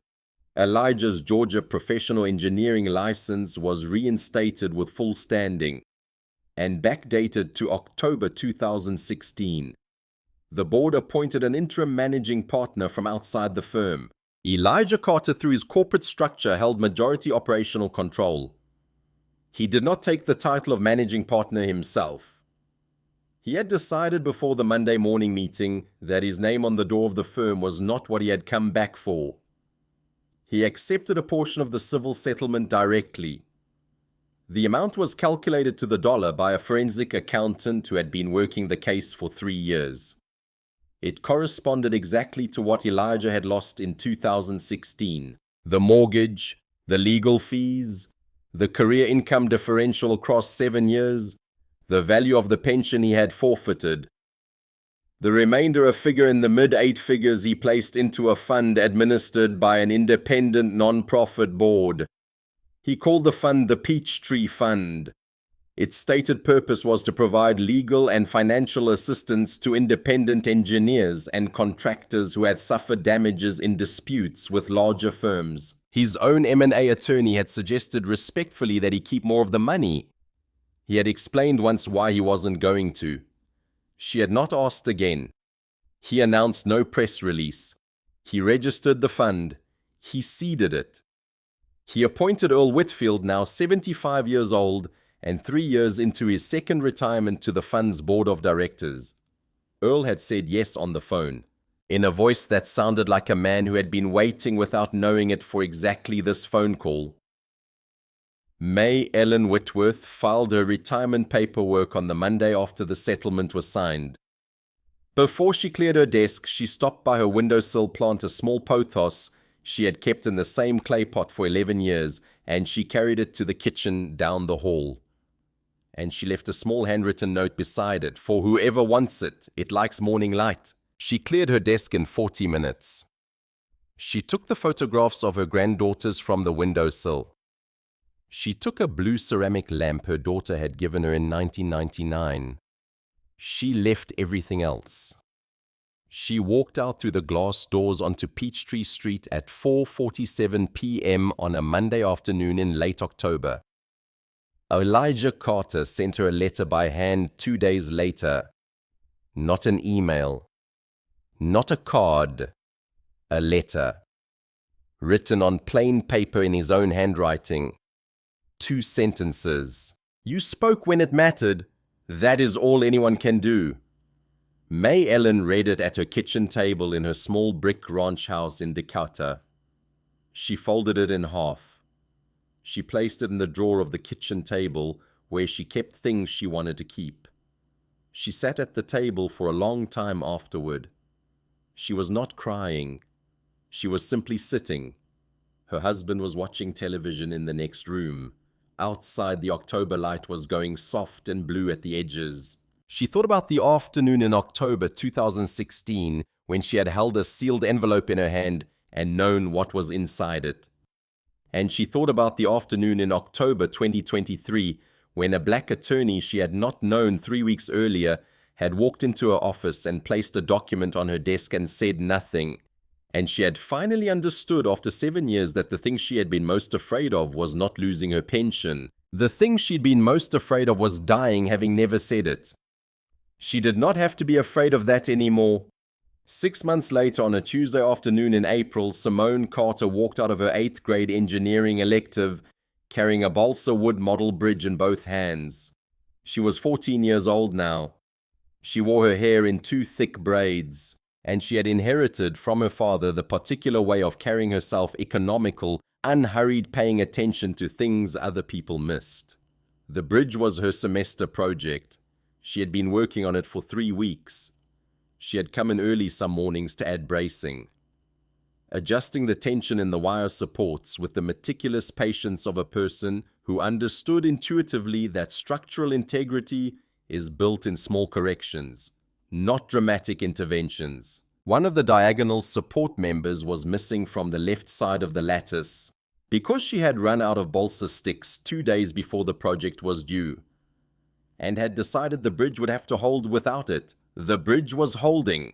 Elijah's Georgia professional engineering license was reinstated with full standing and backdated to October 2016. The board appointed an interim managing partner from outside the firm. Elijah Carter, through his corporate structure, held majority operational control. He did not take the title of managing partner himself. He had decided before the Monday morning meeting that his name on the door of the firm was not what he had come back for. He accepted a portion of the civil settlement directly. The amount was calculated to the dollar by a forensic accountant who had been working the case for 3 years. It corresponded exactly to what Elijah had lost in 2016. The mortgage, the legal fees, the career income differential across 7 years, the value of the pension he had forfeited. The remainder, a figure in the mid-8 figures, he placed into a fund administered by an independent non-profit board. He called the fund the Peachtree Fund. Its stated purpose was to provide legal and financial assistance to independent engineers and contractors who had suffered damages in disputes with larger firms. His own M&A attorney had suggested respectfully that he keep more of the money. He had explained once why he wasn't going to. She had not asked again. He announced no press release. He registered the fund. He seeded it. He appointed Earl Whitfield, now 75 years old and 3 years into his second retirement, to the fund's board of directors. Earl had said yes on the phone, in a voice that sounded like a man who had been waiting without knowing it for exactly this phone call. May Ellen Whitworth filed her retirement paperwork on the Monday after the settlement was signed. Before she cleared her desk, she stopped by her windowsill plant a small pothos she had kept in the same clay pot for 11 years, and she carried it to the kitchen down the hall. And she left a small handwritten note beside it, for whoever wants it, it likes morning light. She cleared her desk in 40 minutes. She took the photographs of her granddaughters from the windowsill. She took a blue ceramic lamp her daughter had given her in 1999. She left everything else. She walked out through the glass doors onto Peachtree Street at 4:47 p.m. on a Monday afternoon in late October. Elijah Carter sent her a letter by hand 2 days later. Not an email. Not a card. A letter. Written on plain paper in his own handwriting. 2 sentences. You spoke when it mattered. That is all anyone can do. May Ellen read it at her kitchen table in her small brick ranch house in Decatur. She folded it in half. She placed it in the drawer of the kitchen table where she kept things she wanted to keep. She sat at the table for a long time afterward. She was not crying. She was simply sitting. Her husband was watching television in the next room. Outside, the October light was going soft and blue at the edges. She thought about the afternoon in October 2016 when she had held a sealed envelope in her hand and known what was inside it. And she thought about the afternoon in October 2023 when a black attorney she had not known 3 weeks earlier had walked into her office and placed a document on her desk and said nothing. And she had finally understood after 7 years that the thing she had been most afraid of was not losing her pension. The thing she'd been most afraid of was dying, having never said it. She did not have to be afraid of that anymore. 6 months later, on a Tuesday afternoon in April, Simone Carter walked out of her 8th grade engineering elective, carrying a balsa wood model bridge in both hands. She was 14 years old now. She wore her hair in 2 thick braids, and she had inherited from her father the particular way of carrying herself, economical, unhurried, paying attention to things other people missed. The bridge was her semester project. She had been working on it for 3 weeks. She had come in early some mornings to add bracing, adjusting the tension in the wire supports with the meticulous patience of a person who understood intuitively that structural integrity is built in small corrections, not dramatic interventions. One of the diagonal support members was missing from the left side of the lattice because she had run out of balsa sticks 2 days before the project was due, and had decided the bridge would have to hold without it. The bridge was holding.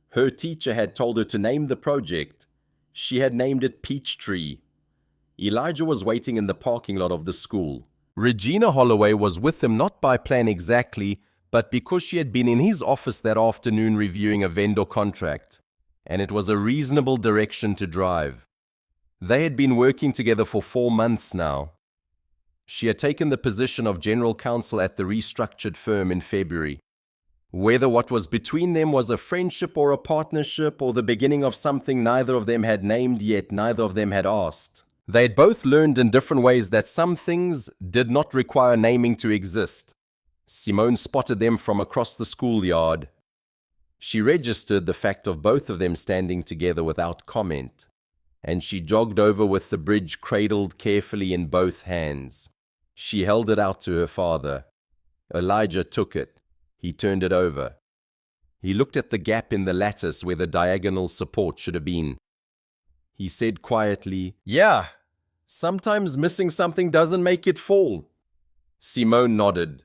Her teacher had told her to name the project. She had named it Peachtree. Elijah was waiting in the parking lot of the school. Regina Holloway was with him not by plan exactly, but because she had been in his office that afternoon reviewing a vendor contract, and it was a reasonable direction to drive. They had been working together for 4 months now. She had taken the position of general counsel at the restructured firm in February. Whether what was between them was a friendship or a partnership or the beginning of something neither of them had named yet, neither of them had asked. They had both learned in different ways that some things did not require naming to exist. Simone spotted them from across the schoolyard. She registered the fact of both of them standing together without comment, and she jogged over with the bridge cradled carefully in both hands. She held it out to her father. Elijah took it. He turned it over. He looked at the gap in the lattice where the diagonal support should have been. He said quietly, "Yeah, sometimes missing something doesn't make it fall." Simone nodded.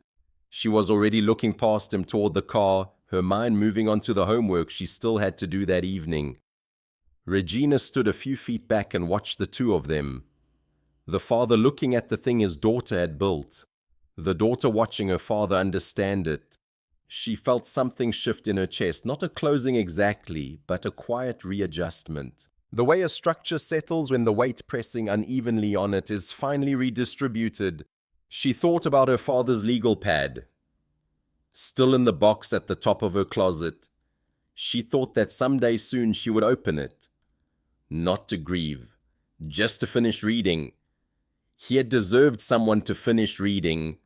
She was already looking past him toward the car, her mind moving on to the homework she still had to do that evening. Regina stood a few feet back and watched the two of them. The father looking at the thing his daughter had built. The daughter watching her father understand it. She felt something shift in her chest, not a closing exactly, but a quiet readjustment. The way a structure settles when the weight pressing unevenly on it is finally redistributed. She thought about her father's legal pad, still in the box at the top of her closet. She thought that someday soon she would open it. Not to grieve, just to finish reading. He had deserved someone to finish reading.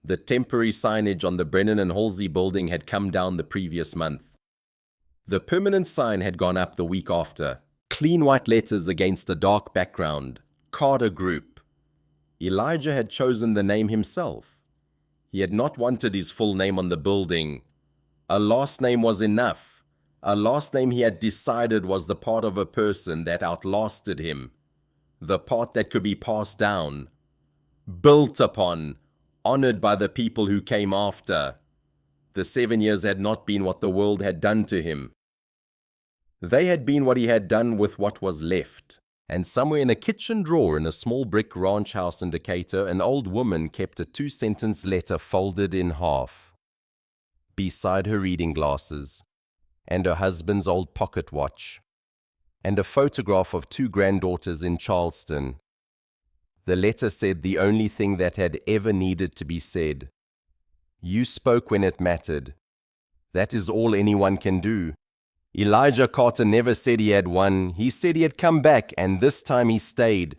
The temporary signage on the Brennan and Halsey building had come down the previous month. The permanent sign had gone up the week after. Clean white letters against a dark background. Carter Group. Elijah had chosen the name himself. He had not wanted his full name on the building. A last name was enough. A last name he had decided was the part of a person that outlasted him. The part that could be passed down, built upon, honored by the people who came after. The 7 years had not been what the world had done to him. They had been what he had done with what was left. And somewhere in a kitchen drawer in a small brick ranch house in Decatur, an old woman kept a 2-sentence letter folded in half, beside her reading glasses, and her husband's old pocket watch, and a photograph of 2 granddaughters in Charleston. The letter said the only thing that had ever needed to be said. You spoke when it mattered. That is all anyone can do. Elijah Carter never said he had won. He said he had come back, and this time he stayed.